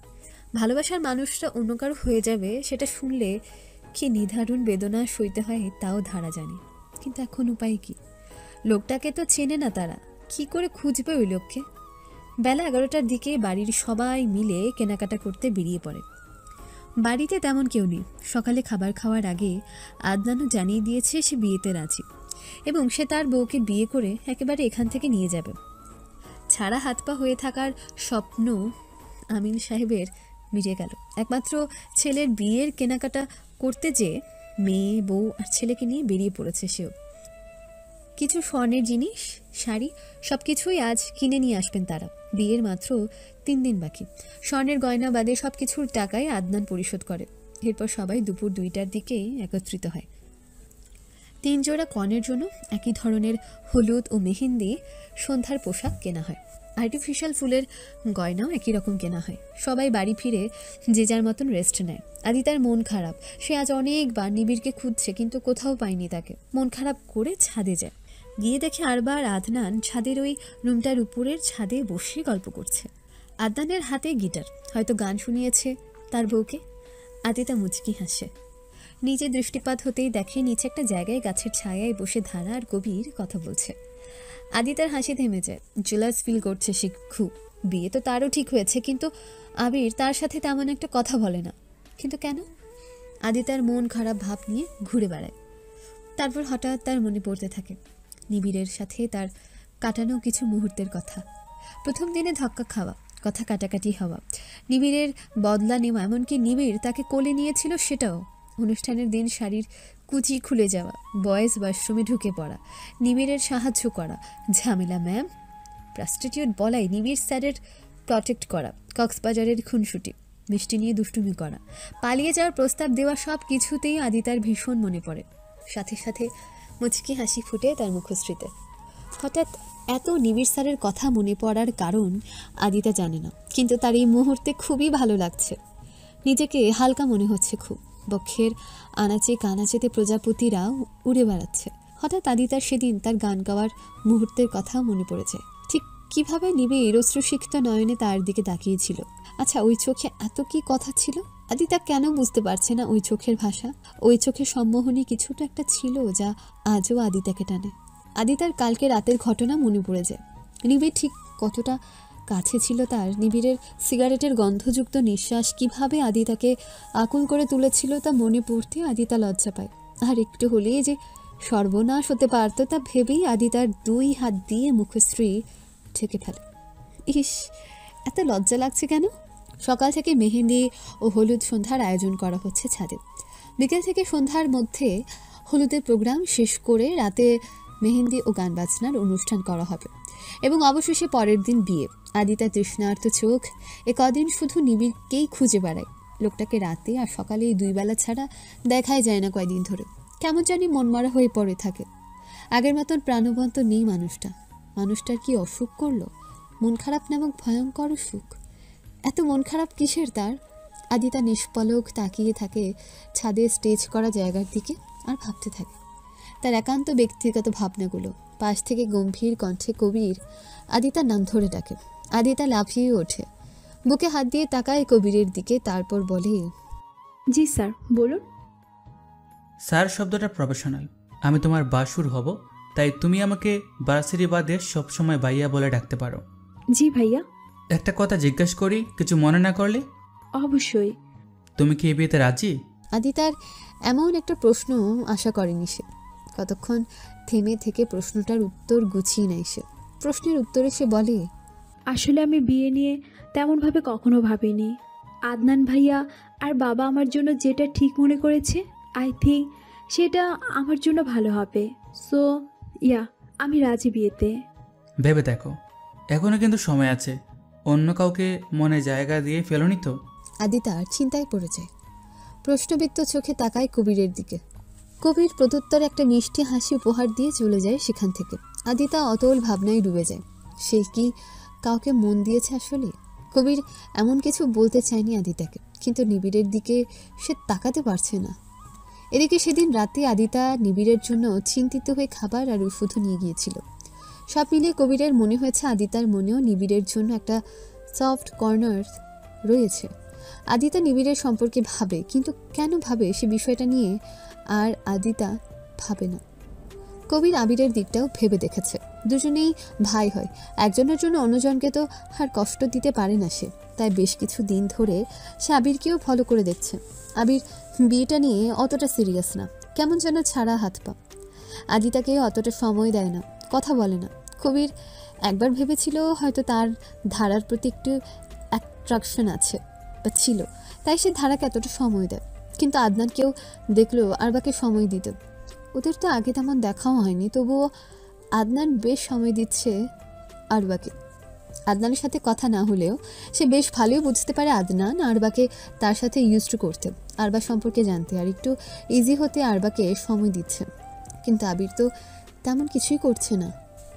ভালোবাসার মানুষটা অন্য কারো হয়ে যাবে সেটা শুনলে কি নিদারুণ বেদনা সইতে হয় তাও ধারা জানে। কিন্তু এখন উপায় কি? লোকটাকে তো চেনে না তারা, কি করে খুঁজবে ওই লোককে? বেলা 11টার দিকে বাড়ির সবাই মিলে কেনাকাটা করতে বেরিয়ে পড়ে। বাড়িতে তেমন কেউ নেই। সকালে খাবার খাওয়ার আগে আদনানও জানিয়ে দিয়েছে সে বিয়েতে রাজি এবং সে তার বউকে বিয়ে করে একেবারে এখান থেকে নিয়ে যাবে। ছাড়া হাত পা হয়ে থাকার স্বপ্ন আমিন সাহেবের মিটে গেল। একমাত্র ছেলের বিয়ের কেনাকাটা করতে যে মেয়ে বউ আর ছেলেকে নিয়ে বেরিয়ে পড়েছে সেও। কিছু স্বর্ণের জিনিস, শাড়ি সব কিছুই আজ কিনে নিয়ে আসবেন তারা। বিয়ের মাত্র 3 দিন বাকি। স্বর্ণের গয়না বাদে সব কিছুর টাকাই আদনান পরিশোধ করে। এরপর সবাই দুপুর 2টার দিকে একত্রিত হয়। 3 জোড়া কনের জন্য একই ধরনের হলুদ ও মেহেন্দি সন্ধ্যার পোশাক কেনা হয়। আর্টিফিশিয়াল ফুলের গয়নাও একই রকম কেনা হয়। সবাই বাড়ি ফিরে যে যার মতন রেস্ট নেয়। আদিতার মন খারাপ। সে আজ অনেকবার নিবিড়কে খুঁজছে কিন্তু কোথাও পায়নি তাকে। মন খারাপ করে ছাদে যায়। গিয়ে দেখে আরবার আদনান ছাদের ওই রুমটার উপরের ছাদে বসে গল্প করছে। আদনানের হাতে গিটার, হয়তো গান শুনিয়েছে তার বউকে। আদিতা মুচকি হাসে। নিজে দৃষ্টিপাত হতেই দেখে নিচে একটা জায়গায় গাছের ছায়ায় বসে ধারা আর কবির কথা বলছে। আদিতার হাসি থেমে যায়। জেলাস ফিল করছে সে খুব। বিয়ে তো তারও ঠিক হয়েছে, কিন্তু আবির তার সাথে তেমন একটা কথা বলে না। কিন্তু কেন? আদিতার মন খারাপ ভাব নিয়ে ঘুরে বেড়ায়। তারপর হঠাৎ তার মনে পড়তে থাকে নিবিড়ের সাথে তার কাটানো কিছু মুহূর্তের কথা। প্রথম দিনে ধাক্কা খাওয়া, কথা কাটাকাটি হওয়া, নিবিড়ের বদলা নেওয়া, এমনকি নিবিড় তাকে কোলে নিয়েছিল সেটাও। অনুষ্ঠানের দিন শাড়ির কুচি খুলে যাওয়া, বয়েজ ওয়াশরুমে ঢুকে পড়া, নিবিড়ের সাহায্য করা, ঝামেলা ম্যাম, প্রস্টিটিউট বলাই নিবিড় স্যারের প্রটেক্ট করা, কক্সবাজারের খুনসুটি, মিষ্টি নিয়ে দুষ্টুমি করা, পালিয়ে যাওয়ার প্রস্তাব দেওয়া, সব কিছুতেই আদিতার ভীষণ মনে পড়ে। সাথে সাথে মুচকি হাসি ফুটে তার মুখশ্রীতে। হঠাৎ এত নিবিড় স্যারের কথা মনে পড়ার কারণ আদিতা জানে না, কিন্তু তার এই মুহূর্তে খুবই ভালো লাগছে। নিজেকে হালকা মনে হচ্ছে খুব। বক্ষের আনাচে কানাচেতে প্রজাপতিরা উড়ে বেড়াচ্ছে। হঠাৎ আদিতার সেদিন তার গান গাওয়ার মুহূর্তের কথা মনে পড়ে যায়। ঠিক কিভাবে নিবিড় অশ্রুসিক্ত নয়নে তার দিকে তাকিয়েছিল। আচ্ছা, ওই চোখে এত কি কথা ছিল? আদিতা কেন বুঝতে পারছে না ওই চোখের ভাষা? ওই চোখের সম্মোহনী কিছু তো একটা ছিল যা আজও আদিতাকে টানে। আদিতার কালকে রাতের ঘটনা মনে পড়ে যায়। নিবিড় ঠিক কতটা কাছে ছিল তার। নিবিড়ের সিগারেটের গন্ধযুক্ত নিঃশ্বাস কিভাবে আদিতাকে আকুল করে তুলেছিল তা মনে পড়তে আদিতা লজ্জা পায়। আর একটু হলেই যে সর্বনাশ হতে পারত তা ভেবেই আদিতার 2 হাত দিয়ে মুখশ্রী ঢেকে ফেলে। ইস, এত লজ্জা লাগছে কেন? সকাল থেকে মেহেন্দি ও হলুদ সন্ধ্যার আয়োজন করা হচ্ছে ছাদে। বিকেল থেকে সন্ধ্যার মধ্যে হলুদের প্রোগ্রাম শেষ করে রাতে মেহেন্দি ও গান বাজনার অনুষ্ঠান করা হবে এবং অবশেষে পরের দিন বিয়ে। আদিতা তৃষ্ণার্ত চোখ কদিন শুধু নিবিড়কেই খুঁজে বেড়ায়। লোকটাকে রাতে আর সকালে 2 বেলা ছাড়া দেখাই যায় না কয়দিন ধরে। কেমন জানি মনমরা হয়ে পড়ে থাকে। আগের মতন প্রাণবন্ত নেই মানুষটা। মানুষটার কি অসুখ করলো? মন খারাপ নামক ভয়ঙ্কর অসুখ। এত মন খারাপ কিসের তার? আদিতা নিষ্পলক তাকিয়ে থাকে ছাদে স্টেজ করা জায়গার দিকে আর ভাবতে থাকে তার একান্ত ব্যক্তিগত ভাবনাগুলো। পাশ থেকে গম্ভীর কণ্ঠে কবির আদিতার নাম ধরে ডাকে। আদিতা লাফিয়ে ওঠে, বুকে হাত দিয়ে তাকায় কবিরের দিকে, তারপর বলে, জি স্যার, বলুন। স্যার শব্দটা প্রফেশনাল। আমি তোমার বাসুর হব, তাই তুমি আমাকে বার্সিরি বাদে সবসময় ভাইয়া বলে ডাকতে পারো। জি ভাইয়া। একটা কথা জিজ্ঞেস করি, কিছু মনে না করলে? অবশ্যই। তুমি কি এই বিয়েতে রাজি? আদিতার এমন একটা প্রশ্ন আশা করেনি সে। কতক্ষণ থেমে থেকে প্রশ্নটার উত্তর গুছিয়ে নেয় সে। প্রশ্নের উত্তরে সে বলে, আসলে আমি বিয়ে নিয়ে তেমনভাবে কখনো ভাবিনি। আদনান ভাইয়া আর বাবা আমার জন্য যেটা ঠিক মনে করেছে আই থিঙ্ক সেটা আমার জন্য ভালো হবে। সো ইয়া, আমি রাজি বিয়েতে। ভেবে দেখো, এখনও কিন্তু সময় আছে। অন্য কাউকে মনে জায়গা দিয়ে ফেলোনি তো? আদিতা চিন্তায় পড়ে যায়। প্রশ্নবিদ্ধ চোখে তাকায় কবিরের দিকে। কবির প্রত্যুত্তরে একটা মিষ্টি হাসি উপহার দিয়ে চলে যায় সেখান থেকে। আদিতা অতল ভাবনায় ডুবে যায়। সে কি কাউকে মন দিয়েছে আসলে? কবির এমন কিছু বলতে চায়নি আদিতাকে, কিন্তু নিবিড়ের দিকে সে তাকাতে পারছে না। এদিকে সেদিন রাতে আদিতা নিবিড়ের জন্য চিন্তিত হয়ে খাবার আর ওষুধও নিয়ে গিয়েছিল। সব মিলিয়ে কবিরের মনে হয়েছে আদিতার মনেও নিবিড়ের জন্য একটা সফট কর্নার রয়েছে। আদিতা নিবিড়ের সম্পর্কে ভাবে, কিন্তু কেন ভাবে সে বিষয়টা নিয়ে আর আদিতা ভাবে না। কবির আবিরের দিকটাও ভেবে দেখেছে। দুজনেই ভাই হয়, একজনের জন্য অন্যজনকে তো আর কষ্ট দিতে পারে না সে। তাই বেশ কিছু দিন ধরে সে আবিরকেও ফলো করে দেখছে। আবির বিয়েটা নিয়ে অতটা সিরিয়াস না, কেমন যেন ছাড়া হাত পা। আদিতাকে অতটা সময় দেয় না, কথা বলে না। কবির একবার ভেবেছিল হয়তো তার ধারার প্রতি একটু অ্যাট্রাকশন আছে বা ছিল, তাই সে ধারাকে এতটা সময় দেয়। কিন্তু আদনানকেও দেখলো আরবাকে সময় দিত। ওদের তো আগে তেমন দেখাও হয়নি, তবুও আদনান বেশ সময় দিচ্ছে আরবাকে। আদনানের সাথে কথা না হলেও সে বেশ ভালোই বুঝতে পারে আদনান আরবাকে তার সাথে ইউজড করতে, আরবা সম্পর্কে জানতে আর একটু ইজি হতে আরবাকে সময় দিচ্ছে। কিন্তু আবির তো তেমন কিছুই করছে না।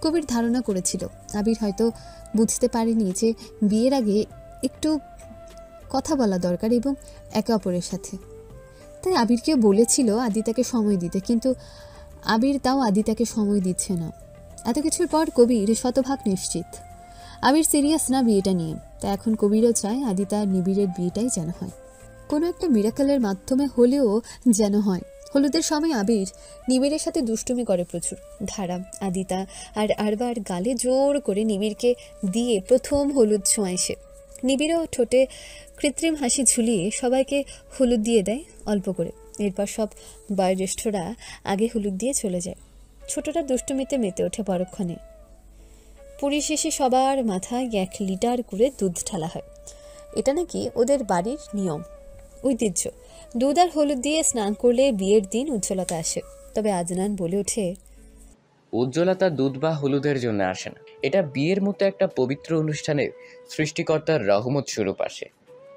কবির ধারণা করেছিল আবির হয়তো বুঝতে পারেনি যে বিয়ের আগে একটু কথা বলা দরকার এবং একে অপরের সাথে। তাই আবিরকে বলেছিল আদিতাকে সময় দিতে, কিন্তু আবির তাও আদিতাকে সময় দিচ্ছে না। এত কিছুর পর কবির শতভাগ নিশ্চিত আবির সিরিয়াস না বিয়েটা নিয়ে। তাই এখন কবিরও চায় আদিতা আর নিবিড়ের বিয়েটাই যেন হয়, কোনো একটা মিরাকেলের মাধ্যমে হলেও যেন হয়। হলুদের সময় আবির নিবিড়ের সাথে দুষ্টুমি করে প্রচুর। ধারা, আদিতা আর আরবার গালে জোর করে নিবিড়কে দিয়ে প্রথম হলুদ ছোঁয়ায় সে। নিবিড়ও ঠোঁটে কৃত্রিম হাসি ঝুলিয়ে সবাইকে হলুদ দিয়ে দেয় অল্প করে। এরপর সব বয়োজ্যেষ্ঠরা আগে হলুদ দিয়ে চলে যায়। ছোটটা দুষ্টুমিতে মেতে ওঠে পরক্ষণে। পুরী শেষে সবার মাথায় 1 লিটার করে দুধ ঢালা হয়। এটা নাকি ওদের বাড়ির নিয়ম, ঐতিহ্য। দুধ আর হলুদ দিয়ে স্নান করলে বিয়ের দিন উজ্জ্বলতা আসে। তবে আদনান বলে ওঠে, উজ্জ্বলতা দুধ বা হলুদের জন্য আসে না, এটা বিয়ের মতো একটা পবিত্র অনুষ্ঠানের সৃষ্টিকর্তার রহমত স্বরূপ আসে।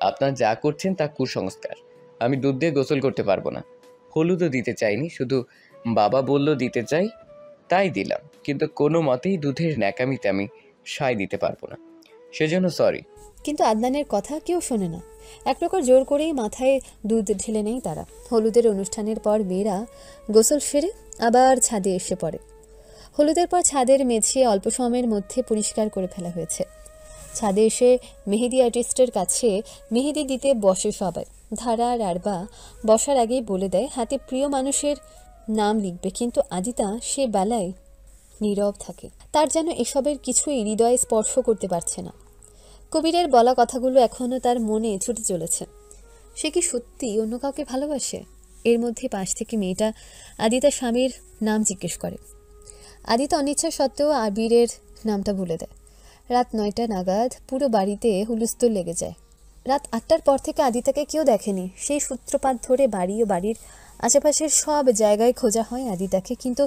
আপনার যা করছেন তা কুসংস্কার। আমি দুধ দিয়ে গোসল করতে পারবো না, হলুদও দিতে চাইনি, শুধু বাবা বলল দিতে চাই তাই দিলাম। কিন্তু কোনো মতেই দুধের ন্যাকামিতে আমি সায় দিতে পারবো না, সেজন্য সরি। কিন্তু আদনানের কথা কেউ শোনে না। এক প্রকার জোর করেই মাথায় দুধ ঢেলে নেয় তারা। হলুদের অনুষ্ঠানের পর মেয়েরা গোসল সেরে আবার ছাদে এসে পড়ে। হলুদের পর ছাদের মেঝে অল্প সময়ের মধ্যে পরিষ্কার করে ফেলা হয়েছে। ছাদে এসে মেহেদি আর্টিস্টের কাছে মেহেদি দিতে বসে সবাই। ধারা আর আরবা বসার আগেই বলে দেয় হাতে প্রিয় মানুষের নাম লিখবে, কিন্তু আদিতা সে বেলায় নীরব থাকে। তার যেন এসবের কিছুই হৃদয়ে স্পর্শ করতে পারছে না। কবিরের বলা কথাগুলো এখনও তার মনে ছুটে চলেছে। সে কি সত্যি অন্য কাউকে ভালোবাসে? এর মধ্যে পাশ থেকে মেয়েটা আদিতার স্বামীর নাম জিজ্ঞেস করে। আদিতা অনিচ্ছা সত্ত্বেও আবিরের নামটা ভুলে দেয়। রাত 9টা নাগাদ পুরো বাড়িতে হুলস্থুল লেগে যায়। রাত 8টার পর থেকে আদিতাকে কেউ দেখেনি। সেই সূত্রপাত ধরে বাড়ি ও বাড়ির আশেপাশের সব জায়গায় খোঁজা হয় আদিতাকে, কিন্তু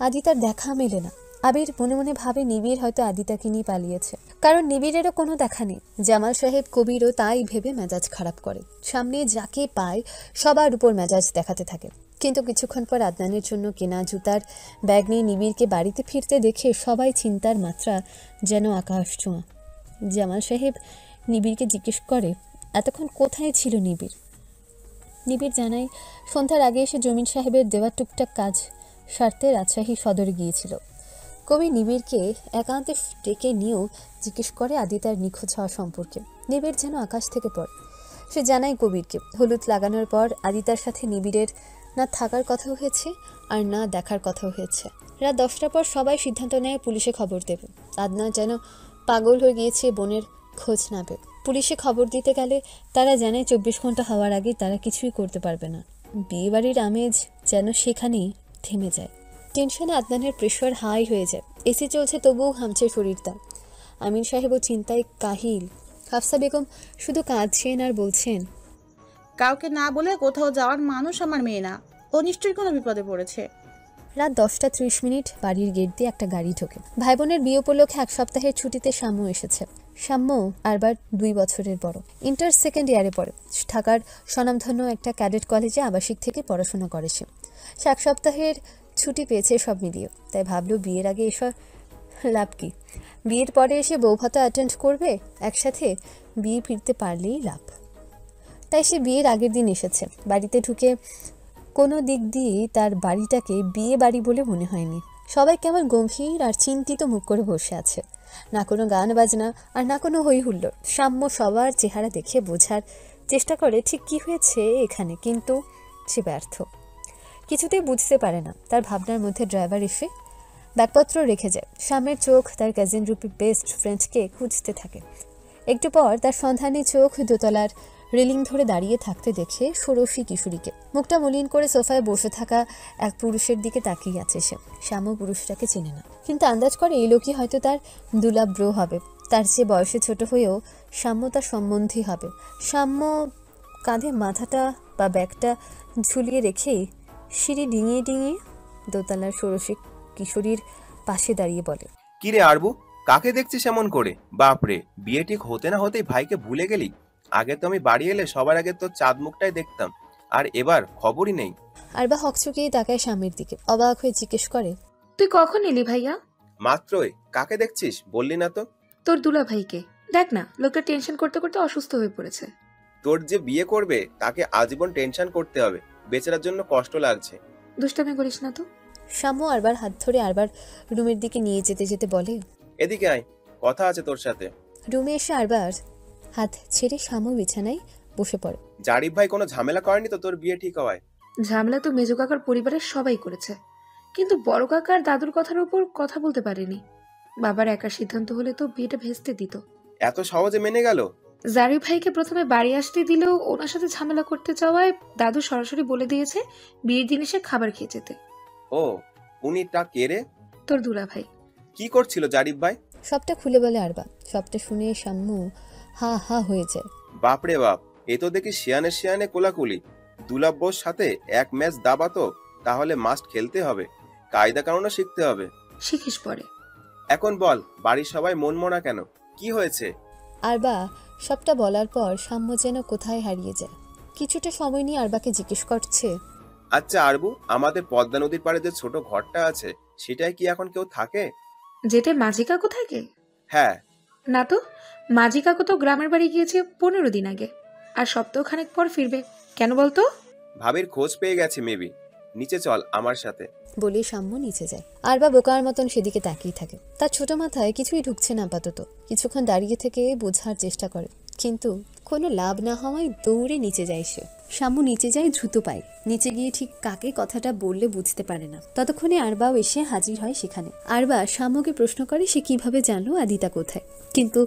আদিতার দেখা মেলে না। আবির মনে মনে ভাবে নিবিড় হয়তো আদিতাকে নিয়ে পালিয়েছে, কারণ নিবিড়েরও কোনো দেখা নেই। জামাল সাহেব কবিরও তাই ভেবে মেজাজ খারাপ করে। সামনে যাকে পায় সবার উপর মেজাজ দেখাতে থাকে। কিন্তু কিছুক্ষণ পর আদনানের জন্য কেনা জুতার ব্যাগ নিয়ে নিবিড়কে বাড়িতে ফিরতে দেখে সবাই চিন্তার মাত্রা যেন আকাশ ছোঁয়া। জামাল সাহেব নিবিড়কে জিজ্ঞেস করে, এতক্ষণ কোথায় ছিল নিবিড়? নিবিড় জানায় সন্ধ্যার আগে এসে জমিন সাহেবের দেওয়া টুকটাক কাজ সারতে রাজশাহী সদরে গিয়েছিল। কবি নিবিড়কে একান্তে ডেকে নিয়েও জিজ্ঞেস করে আদিতার নিখোঁজ হওয়া সম্পর্কে। নিবিড় যেন আকাশ থেকে পড়ে। সে জানায় কবিরকে হলুদ লাগানোর পর আদিতার সাথে নিবিড়ের না থাকার কথাও হয়েছে আর না দেখার কথাও হয়েছে। রাত 10টার পর সবাই সিদ্ধান্ত নেয় পুলিশে খবর দেবে। আদনান যেন পাগল হয়ে গিয়েছে বোনের খোঁজ না পেয়ে। পুলিশে খবর দিতে গেলে তারা জানে 24 ঘন্টা হওয়ার আগে তারা কিছুই করতে পারবে না। বিয়েবাড়ির আমেজ যেন সেখানেই থেমে যায়। টেনশনে আদনানের প্রেশার হাই হয়ে যায়। এসি চলছে তবুও হামছে শরীরটা। আমিন সাহেবও চিন্তায় কাহিল। হাফসা বেগম শুধু কাঁদছেন আর বলছেন, কাউকে না বলে কোথাও যাওয়ার মানুষ আমার মেয়ে না। ও নিশ্চয়ই কোনো বিপদে পড়েছে। রাত 10:30 বাড়ির গেট দিয়ে একটা গাড়ি ঢোকে। ভাই বোনের বিয়ে উপলক্ষে 1 সপ্তাহের ছুটিতে শাম্য এসেছে। শাম্য আরবার 2 বছরের বড়, ইন্টার সেকেন্ড ইয়ারে পড়ে। ঢাকার স্বনামধন্য একটা ক্যাডেট কলেজে আবাসিক থেকে পড়াশোনা করে সে। 1 সপ্তাহের ছুটি পেয়েছে সব মিলিয়ে, তাই ভাবলো বিয়ের আগে এসব লাভ কি, বিয়ের পরে এসে বৌভাতা অ্যাটেন্ড করবে, একসাথে বিয়ে ফিরতে পারলেই লাভ। তাই সে বিয়ের আগের দিন এসেছে। বাড়িতে ঢুকে কোনো দিক দিয়েই তার বাড়িটাকে বিয়ে বাড়ি বলে মনে হয়নি। সবাই কেমন গম্ভীর আর চিন্তিত মুখ করে বসে আছে, না কোনো গান বাজনা আর না কোনো হই হুল্লোড়। শাম্য সবার চেহারা দেখে বোঝার চেষ্টা করে ঠিক কী হয়েছে এখানে, কিন্তু সে ব্যর্থ, কিছুতেই বুঝতে পারে না। তার ভাবনার মধ্যে ড্রাইভার এসে ব্যাগপত্র রেখে যায়। শামের চোখ তার কাজিন রূপী বেস্ট ফ্রেন্ডকে খুঁজতে থাকে। একটু পর তার সন্ধানী চোখ দোতলার রেলিং ধরে দাঁড়িয়ে থাকতে দেখে ষোড়শী কিশোরীকে। মুখটা মলিন করে সোফায় বসে থাকা এক পুরুষের দিকে তাকিয়ে আছে সে। শ্যামও পুরুষটাকে চেনে না, কিন্তু আন্দাজ করে এই লোকই হয়তো তার দুলাভ ব্রো হবে। তার চেয়ে বয়সে ছোট হয়েও শ্যাম্য তার সম্বন্ধী হবে। শ্যাম্য কাঁধে মাথাটা বা ব্যাগটা ঝুলিয়ে রেখেই সিঁড়ি ডিঙিয়ে ডিঙিয়ে দোতলার ষোড়শী কিশোরীর পাশে দাঁড়িয়ে বলে, কিরে আরবু, কাকে দেখছিস এমন করে? বাপরে, বিয়ে ঠিক হতে না হতেই ভাইকে ভুলে গেলি? আগে তো আমি বাড়ি এলে সবার আগে তোর চাঁদ মুখটাই দেখতাম, আর এবার খবরই নেই। আরবা হকচকিয়ে তাকায় স্বামীর দিকে, অবাক হয়ে জিজ্ঞেস করে, তুই কখন এলি ভাইয়া? মাত্রই। কাকে দেখছিস বললি না তো? তোর দুলা ভাইকে। দেখ না, লোকটা টেনশন করতে করতে অসুস্থ হয়ে পড়েছে। তোর যে বিয়ে করবে তাকে আজীবন টেনশন করতে হবে, বেচারার জন্য কষ্ট লাগছে। দুষ্টামি করিস না তো। শ্যাম্য আরবার হাত ধরে আরবার রুমের দিকে নিয়ে যেতে যেতে বলে, এদিকে আয়, কথা আছে তোর সাথে। রুমে এসে আরবার হাত ছেড়ে শ্যাম্য বিছানায় বসে পড়ে। জারিফ ভাই কোনো ঝামেলা করেনি তো তোর বিয়ে ঠিক হওয়ায়? ঝামেলা তো মেজো কাকার পরিবারের সবাই করেছে, কিন্তু বড় কাকার দাদুর কথার উপর কথা বলতে পারেনি। বাবার একা সিদ্ধান্ত হলে তো বিয়েটা ভেস্তে দিত। এত সহজে মেনে গেল? জারিফ ভাইকে প্রথমে বাড়ি আসতে দিলেও ওনার সাথে ঝামেলা করতে চাওয়ায় দাদু সরাসরি বলে দিয়েছে বিয়ের দিন এসে খাবার খেয়ে যেতে। ও, উনি তা কে রে? তোর দুলা ভাই। কি করছিল জারিফ ভাই? সবটা খুলে বলে আরবা। সবটা শুনে শ্যাম্য হা হা হয়ে যায়। বাপরে বাপ, এ তো দেখি শিয়ানে শিয়ানে কোলাকুলি। দুলাব্বর সাথে এক ম্যাচ দাবা তো তাহলে মাস্ট খেলতে হবে, কায়দা কানুনও শিখতে হবে। শিখিস পরে। এখন বল, বাড়ির সবাই মনমরা কেন? কি হয়েছে? আরবা সবটা বলার পর শ্যাম্য যেন কোথায় হারিয়ে যায়। কিছুটা সময় নিয়ে আরবাকে জিজ্ঞেস করছে, আচ্ছা আরবু, আমাদের পদ্মা নদীর পাড়ে যে ছোট ঘরটা আছে সেটাই কি এখন কেউ থাকে? যেটা মাঝি কাকু থাকে? হ্যাঁ। না তো, মাঝি কাকু তো গ্রামের বাড়ি গিয়েছে 15 দিন আগে, আর সপ্তাহখানেক পর ফিরবে। কেন বলতো? ভাবির খোঁজ পেয়ে গেছে মেবি। নিচে চল আমার সাথে। বলে শ্যাম্য নিচে যায়। আরবা বোকার মতন সেদিকে তাকিয়ে থাকে। তার ছোট মাথায় কিছুই ঢুকছে না আপাতত। কিছুক্ষণ দাঁড়িয়ে থেকে বোঝার চেষ্টা করে, কিন্তু কোনো লাভ না হওয়ায় দৌড়ে নিচে যায় সে। শ্যাম্য নিচে যায় দ্রুত পায়। নিচে গিয়ে ঠিক কাকে কথাটা বললে বুঝতে পারে না। ততক্ষণে আরবাও এসে হাজির হয় সেখানে। আরবা শ্যাম্যকে প্রশ্ন করে সে কিভাবে জানলো আদিতা কোথায়, কিন্তু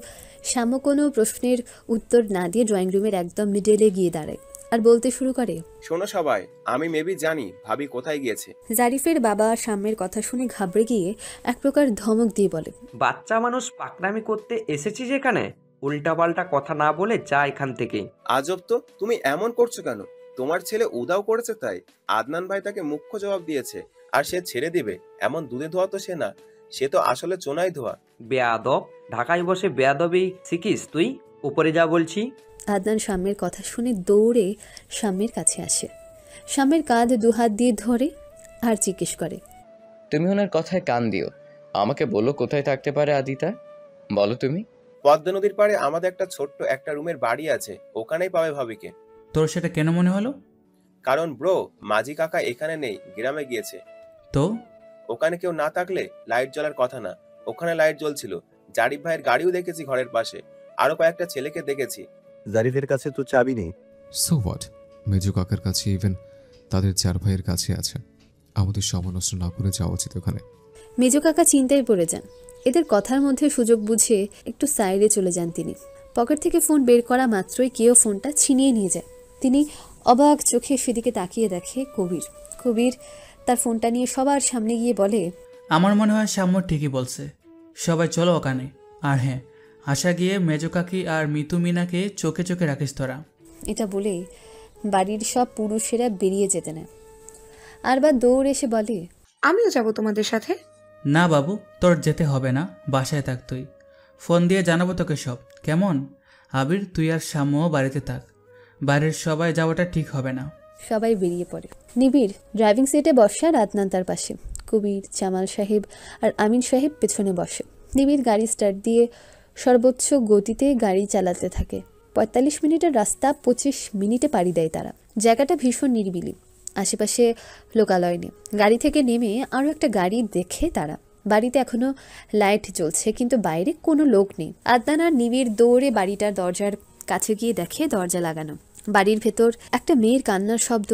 শ্যাম্য কোনো প্রশ্নের উত্তর না দিয়ে ড্রয়িং রুমের একদম মিডলে গিয়ে দাঁড়ায় আর বলতে শুরু করে, শোনো সবাই, আমি মেবি জানি ভাবি কোথায় গিয়েছে। জারিফের বাবা শ্যামের কথা শুনে ঘাবড়ে গিয়ে এক প্রকার ধমক দিয়ে বলে, বাচ্চা মানুষ পাকনামি করতে এসেছি যেখানে, উল্টাপাল্টা কথা না বলে যা এখান থেকে। আজব তো, তুমি এমন করছো কেন? তোমার ছেলে উদাও করেছে তাই আদনান ভাই তাকে মুখ্য জবাব দিয়েছে, আর সে ছেড়ে দিবে? এমন দুধে ধোয়া তো সে না, সে তো আসলে চোনাই ধোয়া। বেয়াদব, ঢাকায় বসে বেয়াদবই শিখিস তুই? উপরে যা বলছি। আদনান শ্যামের কথা শুনে দৌড়ে শ্যামের কাছে আসে। শ্যামের কাঁধ দুহাত দিয়ে ধরে আর জিজ্ঞেস করে, তুমি ওনার কথায় কান দিও। আমাকে বলো কোথায় থাকতে পারে আদিতা, বলো তুমি। পদ্মা নদীর পাড়ে আমাদের একটা ছোট্ট একটা রুমের বাড়ি আছে, ওখানেই পাবে ভাবিকে। তোর সেটা কেন মনে হলো? কারণ ব্রো, মাঝি কাকা এখানে নেই, গ্রামে গিয়েছে। তো ওখানে কেউ না থাকলে লাইট জ্বলার কথা না, ওখানে লাইট জ্বলছিল। জারিফ ভাইয়ের গাড়িও দেখেছি ঘরের পাশে, আরো কয়েকটা ছেলেকে দেখেছি। জারিফের কাছে তো চাবি নেই। সো হোয়াট, মেজো কাকার কাছে, ইভেন তাদের 4 ভাইয়ের কাছে আছে। আমাদের সময় নষ্ট না করে যাওয়া উচিত ওখানে। মেজো কাকা চিন্তায় পড়ে যান। এদের কথার মধ্যে সুযোগ বুঝে একটু সাইডে চলে যান তিনি। পকেট থেকে ফোন বের করা মাত্রই কেউ ফোনটা ছিনিয়ে নিয়ে যায়। তিনি অবাক চোখে সেদিকে তাকিয়ে দেখে কবির। কবির তার ফোনটা নিয়ে সবার সামনে গিয়ে বলে, আমার মনে হয় শ্যাম্য ঠিকই বলছে, সবাই চলো ওখানে। আর হ্যাঁ, আশা গিয়ে মেজো কাকি আর মিতু মিনাকে চোখে চোখে রাখিস তোরা। এটা বলে বাড়ির সব পুরুষেরা বেরিয়ে যেতে নেয়। আরবা দৌড় এসে বলে, আমিও যাব তোমাদের সাথে। না বাবু, তোর যেতে হবে না, বাসায় থাক তুই। ফোন দিয়ে জানাবো তোকে সব, কেমন? আবির, তুই আর শাম্যও বাড়িতে থাক, বাইরের সবাই যাওয়াটা ঠিক হবে না। সবাই বেরিয়ে পড়ে। নিবিড় ড্রাইভিং সিটে বসে আর আদনান তার পাশে। কবির, জামাল সাহেব আর আমিন সাহেব পেছনে বসে। নিবিড় গাড়ি স্টার্ট দিয়ে সর্বোচ্চ গতিতে গাড়ি চালাতে থাকে। ৪৫ মিনিটের রাস্তা ২৫ মিনিটে পাড়ি দেয় তারা। জায়গাটা ভীষণ নিরিবিলি, আশেপাশে লোকালয় নেই। গাড়ি থেকে নেমে আরও একটা গাড়ি দেখে তারা। বাড়িতে এখনো লাইট জ্বলছে, কিন্তু বাইরে কোনো লোক নেই। আদনান আর নিবিড় দৌড়ে বাড়িটার দরজার কাছে গিয়ে দেখে দরজা লাগানো। বাড়ির ভেতর একটা মেয়ের কান্নার শব্দ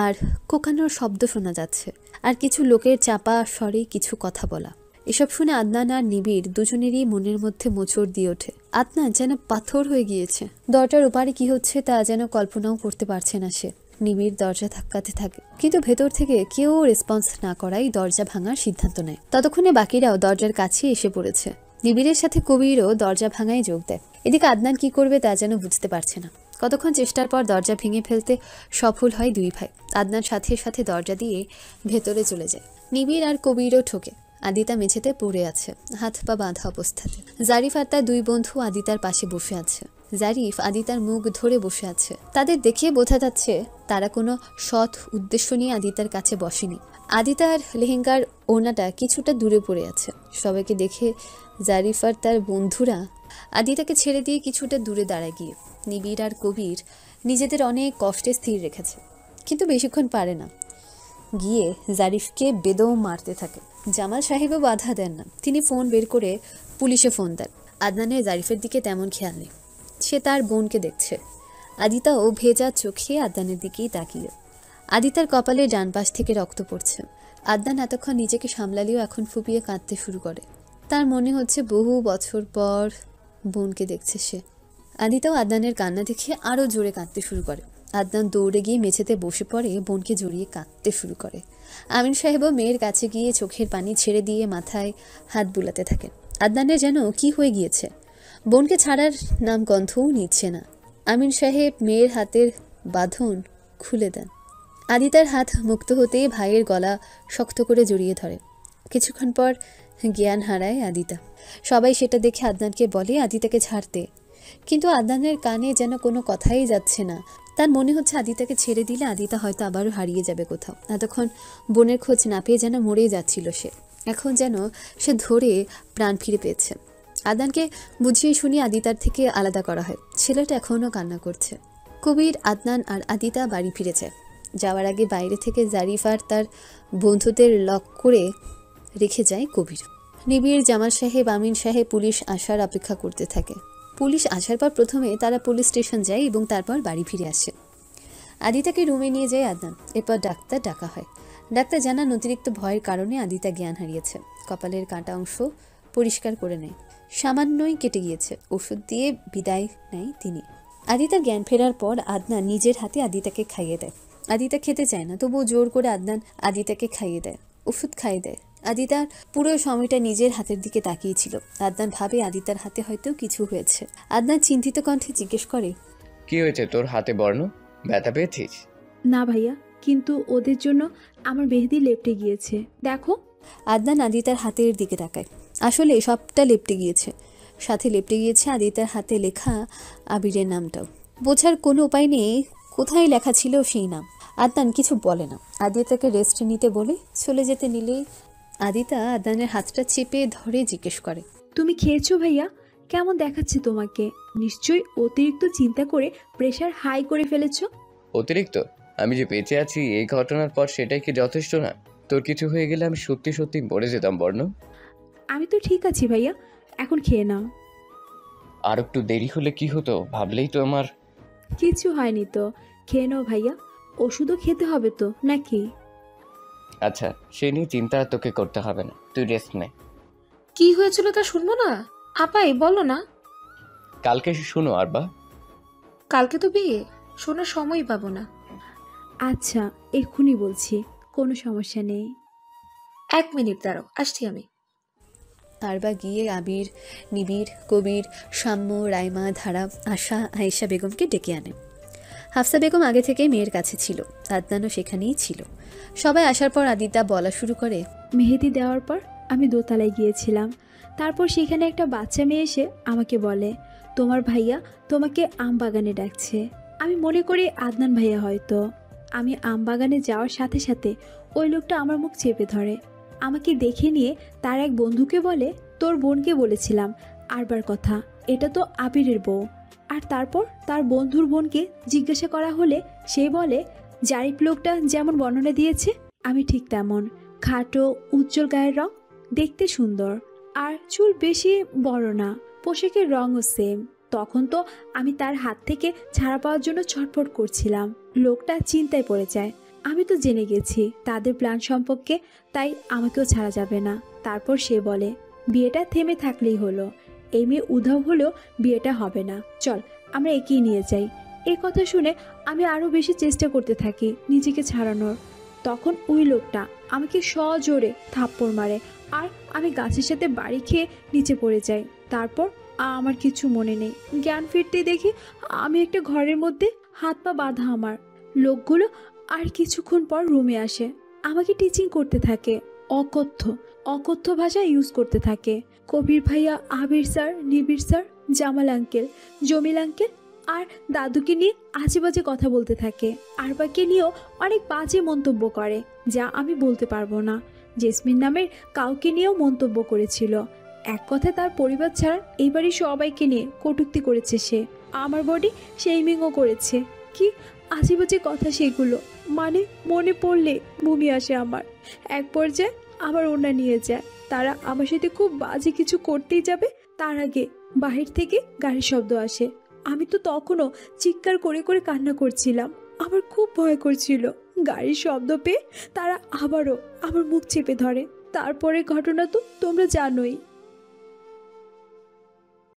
আর কোকানোর শব্দ শোনা যাচ্ছে, আর কিছু লোকের চাপা স্বরে কিছু কথা বলা। এসব শুনে আদনান আর নিবিড় দুজনেরই মনের মধ্যে মোচড় দিয়ে ওঠে। আদনান যেন পাথর হয়ে গিয়েছে। দরজার ওপারে কি হচ্ছে তা যেন কল্পনাও করতে পারছে না সে। নিবিড় দরজা ধাক্কাতে থাকে, কিন্তু ভেতর থেকে কেউ রেসপন্স না করাই দরজা ভাঙার সিদ্ধান্ত নেয়। ততক্ষণে বাকিরাও দরজার কাছে এসে পড়েছে। নিবিড়ের সাথে কবিরও দরজা ভাঙায় যোগ দেয়। এদিকে আদনান কি করবে তা যেন বুঝতে পারছে না। কতক্ষণ চেষ্টার পর দরজা ভেঙে ফেলতে সফল হয় দুই ভাই। আদনান সাথে সাথে দরজা দিয়ে ভেতরে চলে যায়। নিবিড় আর কবিরও ঠোকে। আদিতা মেঝেতে পড়ে আছে, হাত পা বাঁধা অবস্থাতে। জারিফ আর তার দুই বন্ধু আদিতার পাশে বসে আছে। জারিফ আদিতার মুখ ধরে বসে আছে। তাদের দেখে বোঝা যাচ্ছে তারা কোনো সৎ উদ্দেশ্য নিয়ে আদিতার কাছে বসেনি। আদিতার লেহেঙ্গার ওড়নাটা কিছুটা দূরে পড়ে আছে। সবাইকে দেখে জারিফ আর তার বন্ধুরা আদিতাকে ছেড়ে দিয়ে কিছুটা দূরে দাঁড়ায় গিয়ে। নিবিড় আর কবির নিজেদের অনেক কষ্টে স্থির রেখেছে, কিন্তু বেশিক্ষণ পারে না। গিয়ে জারিফকে বেদম মারতে থাকে। জামাল সাহেবও বাধা দেন না। তিনি ফোন বের করে পুলিশে ফোন দেন। আদনানের জারিফের দিকে তেমন খেয়াল নেই, সে তার বোনকে দেখছে। আদিতাও ভেজা চোখে আদনানের দিকেই তাকিয়ে। আদিতার কপালে ডান পাশ থেকে রক্ত পড়ছে। আদনান এতক্ষণ নিজেকে সামলালেও এখন ফুপিয়ে কাঁদতে শুরু করে। তার মনে হচ্ছে বহু বছর পর বোনকে দেখছে সে। আদিতাও আদনানের কান্না দেখে আরও জোরে কাঁদতে শুরু করে। আদনান দৌড়ে গিয়ে মেঝেতে বসে পড়ে, বোনকে জড়িয়ে কাঁদতে শুরু করে। আমিন সাহেবও মেয়ের কাছে গিয়ে চোখের পানি ছেড়ে দিয়ে মাথায় হাত বুলাতে থাকেন। আদনানের যেন কি হয়ে গিয়েছে, বোনকে ছাড়ার নাম গন্ধও নিচ্ছে না। আমিন সাহেব মেয়ের হাতের বাঁধন খুলে দেন। আদিতার হাত মুক্ত হতেই ভাইয়ের গলা শক্ত করে জড়িয়ে ধরে। কিছুক্ষণ পর জ্ঞান হারায় আদিতা। সবাই সেটা দেখে আদনানকে বলে আদিতাকে ছাড়তে, কিন্তু আদনানের কানে যেন কোনো কথাই যাচ্ছে না। তার মনে হচ্ছে আদিতাকে ছেড়ে দিলে আদিতা হয়তো আবারও হারিয়ে যাবে কোথাও। এতক্ষণ বোনের খোঁজ না পেয়ে যেন মরেই যাচ্ছিল সে। এখন যেন সে ধরে প্রাণ ফিরে পেয়েছে। আদনানকে বুঝিয়ে শুনিয়ে আদিতার থেকে আলাদা করা হয়। ছেলেটা এখনও কান্না করছে। কবির, আদনান আর আদিতা বাড়ি ফিরেছে। যাওয়ার আগে বাইরে থেকে জারিফ আর তার বন্ধুদের লক করে রেখে যায় কবির। নিবিড়, জামাল সাহেব, আমিন সাহেব পুলিশ আসার অপেক্ষা করতে থাকে। পুলিশ আসার পর প্রথমে তারা পুলিশ স্টেশন যায় এবং তারপর বাড়ি ফিরে আসে। আদিতাকে রুমে নিয়ে যায় আদনান। এরপর ডাক্তার ডাকা হয়। ডাক্তার জানান অতিরিক্ত ভয়ের কারণে আদিতা জ্ঞান হারিয়েছে। কপালের কাটা অংশ পরিষ্কার করে নেয়, সামান্যই কেটে গিয়েছে। ওষুধ দিয়ে বিদায় নেয় তিনি। আদিতার জ্ঞান ফেরার পর আদনান নিজের হাতে আদিতাকে খাইয়ে দেয়। আদিতা খেতে চায় না, তবুও জোর করে আদনান আদিতাকে খাইয়ে দেয়, ওষুধ খাইয়ে দেয়। আদিতার পুরো সময়টা নিজের হাতের দিকে তাকিয়েছিল। আদনান ভাবে আদিতার হাতে হয়তো কিছু হয়েছে। আদনান চিন্তিত কণ্ঠে জিজ্ঞেস করে, কি হয়েছে তোর হাতে বর্ণ? ব্যথা পেয়েছিস? না ভাইয়া, কিন্তু ওদের জন্য আমার মেহেদি লেপটে গিয়েছে, দেখো। আদনান আদিতার হাতের দিকে তাকায়। আসলে সবটা লেপটে গিয়েছে, সাথে লেপটে গিয়েছে আদিতার হাতে লেখা আবিরের নামটাও। বোঝার কোনো উপায় নেই কোথায় লেখা ছিল সেই নাম। আদনান কিছু বলে না। আদিতাকে রেস্ট নিতে বলে চলে যেতে নিলেই আদিতা আদনানের হাতটা চেপে ধরে জিজ্ঞেস করে, তুমি খেয়েছো ভাইয়া? কেমন দেখাচ্ছে তোমাকে? নিশ্চয়ই অতিরিক্ত চিন্তা করে প্রেশার হাই করে ফেলেছো। অতিরিক্ত? আমি যে বেঁচে আছি এই ঘটনার পর সেটাই কি যথেষ্ট না? তোর কিছু হয়ে গেলে আমি সত্যি সত্যি মরে যেতাম বর্ণ। আমি তো ঠিক আছি ভাইয়া, এখন খেয়ে নাও। আর একটু দেরি হলে কি হতো ভাবলেই তো আমার। কিছু হয়নি তো, খেয়ে নাও ভাইয়া। ওষুধও খেতে হবে তো নাকি? আচ্ছা, সে নিয়ে চিন্তা আর তোকে করতে হবে না, তুই রেস্ট নে। কি হয়েছিল তা শুনবো না? আপাই বলো না। কালকে শুনো আরবা। কালকে তো বিয়ে, শোনার সময় পাবো না। আচ্ছা, এক্ষুনি বলছি, কোনো সমস্যা নেই। 1 মিনিট দাঁড়াও, আসছি আমি। আরবা গিয়ে আবির, নিবিড়, কবির, শাম্য, রাইমা, ধারা, আশা, আয়েশা বেগমকে ডেকে আনে। হাফসা বেগম আগে থেকেই মেয়ের কাছে ছিল, আদনানও সেখানেই ছিল। সবাই আসার পর আদিতা বলা শুরু করে, মেহেদি দেওয়ার পর আমি দোতলায় গিয়েছিলাম। তারপর সেখানে একটা বাচ্চা মেয়ে এসে আমাকে বলে, তোমার ভাইয়া তোমাকে আম বাগানে ডাকছে। আমি মনে করি আদনান ভাইয়া হয়তো। আমি আম বাগানে যাওয়ার সাথে সাথে ওই লোকটা আমার মুখ চেপে ধরে। আমাকে দেখে নিয়ে তার এক বন্ধুকে বলে, তোর বোনকে বলেছিলাম আরবার কথা, এটা তো আবিরের বউ। আর তারপর তার বন্ধুর বোনকে জিজ্ঞাসা করা হলে সে বলে, জারিফ লোকটা যেমন বর্ণনা দিয়েছে আমি ঠিক তেমন, খাটো, উজ্জ্বল গায়ের রং, দেখতে সুন্দর, আর চুল বেশি বড় না, পোশাকের রঙও সেম। তখন তো আমি তার হাত থেকে ছাড়া পাওয়ার জন্য ছটফট করছিলাম। লোকটা চিন্তায় পড়ে যায়। আমি তো জেনে গেছি তাদের প্ল্যান সম্পর্কে, তাই আমাকেও ছাড়া যাবে না। তারপর সে বলে, বিয়েটা থেমে থাকলেই হলো, এই মেয়ে উধাও হলেও বিয়েটা হবে না, চল আমরা এগিয়ে নিয়ে যাই। এই কথা শুনে আমি আরও বেশি চেষ্টা করতে থাকি নিজেকে ছাড়ানোর। তখন ওই লোকটা আমাকে সজোরে থাপ্পড় মারে, আর আমি গাছের সাথে বাড়ি খেয়ে নিচে পড়ে যাই। তারপর আমার কিছু মনে নেই। জ্ঞান ফিরতে দেখি আমি একটা ঘরের মধ্যে, হাত পা বাঁধা আমার। লোকগুলো আর কিছুক্ষণ পর রুমে আসে, আমাকে টিচিং করতে থাকে, অকথ্য ভাষা ইউজ করতে থাকে। কবির ভাইয়া, Abir sir, Nibir sir, Jamal uncle, Jamil uncle আর দাদুকে নিয়ে আজে বাজে কথা বলতে থাকে। আরবাকে নিয়েও অনেক বাজে মন্তব্য করে, যা আমি বলতে পারবো না। জেসমিন নামের কাউকে নিয়েও মন্তব্য করেছিল। এক কথায় তার পরিবার ছাড়া এই বাড়ির সবাইকে নিয়ে কটূক্তি করেছে সে। আমার বডি শেমিংও করেছে। কি আজে বাজে কথা সেগুলো, মানে মনে পড়লে বমি আসে আমার। এক পর্যায়ে আমার ওনা নিয়ে যায়। তারা আমার সাথে খুব বাজে কিছু করতেই যাবে, তার আগে বাহির থেকে গাড়ির শব্দ আসে। আমি তো তখনও চিৎকার করে করে কান্না করছিলাম, আমার খুব ভয় করছিল। গাড়ির শব্দ পেয়ে তারা আবারও আমার মুখ চেপে ধরে। তারপরে ঘটনা তো তোমরা জানোই।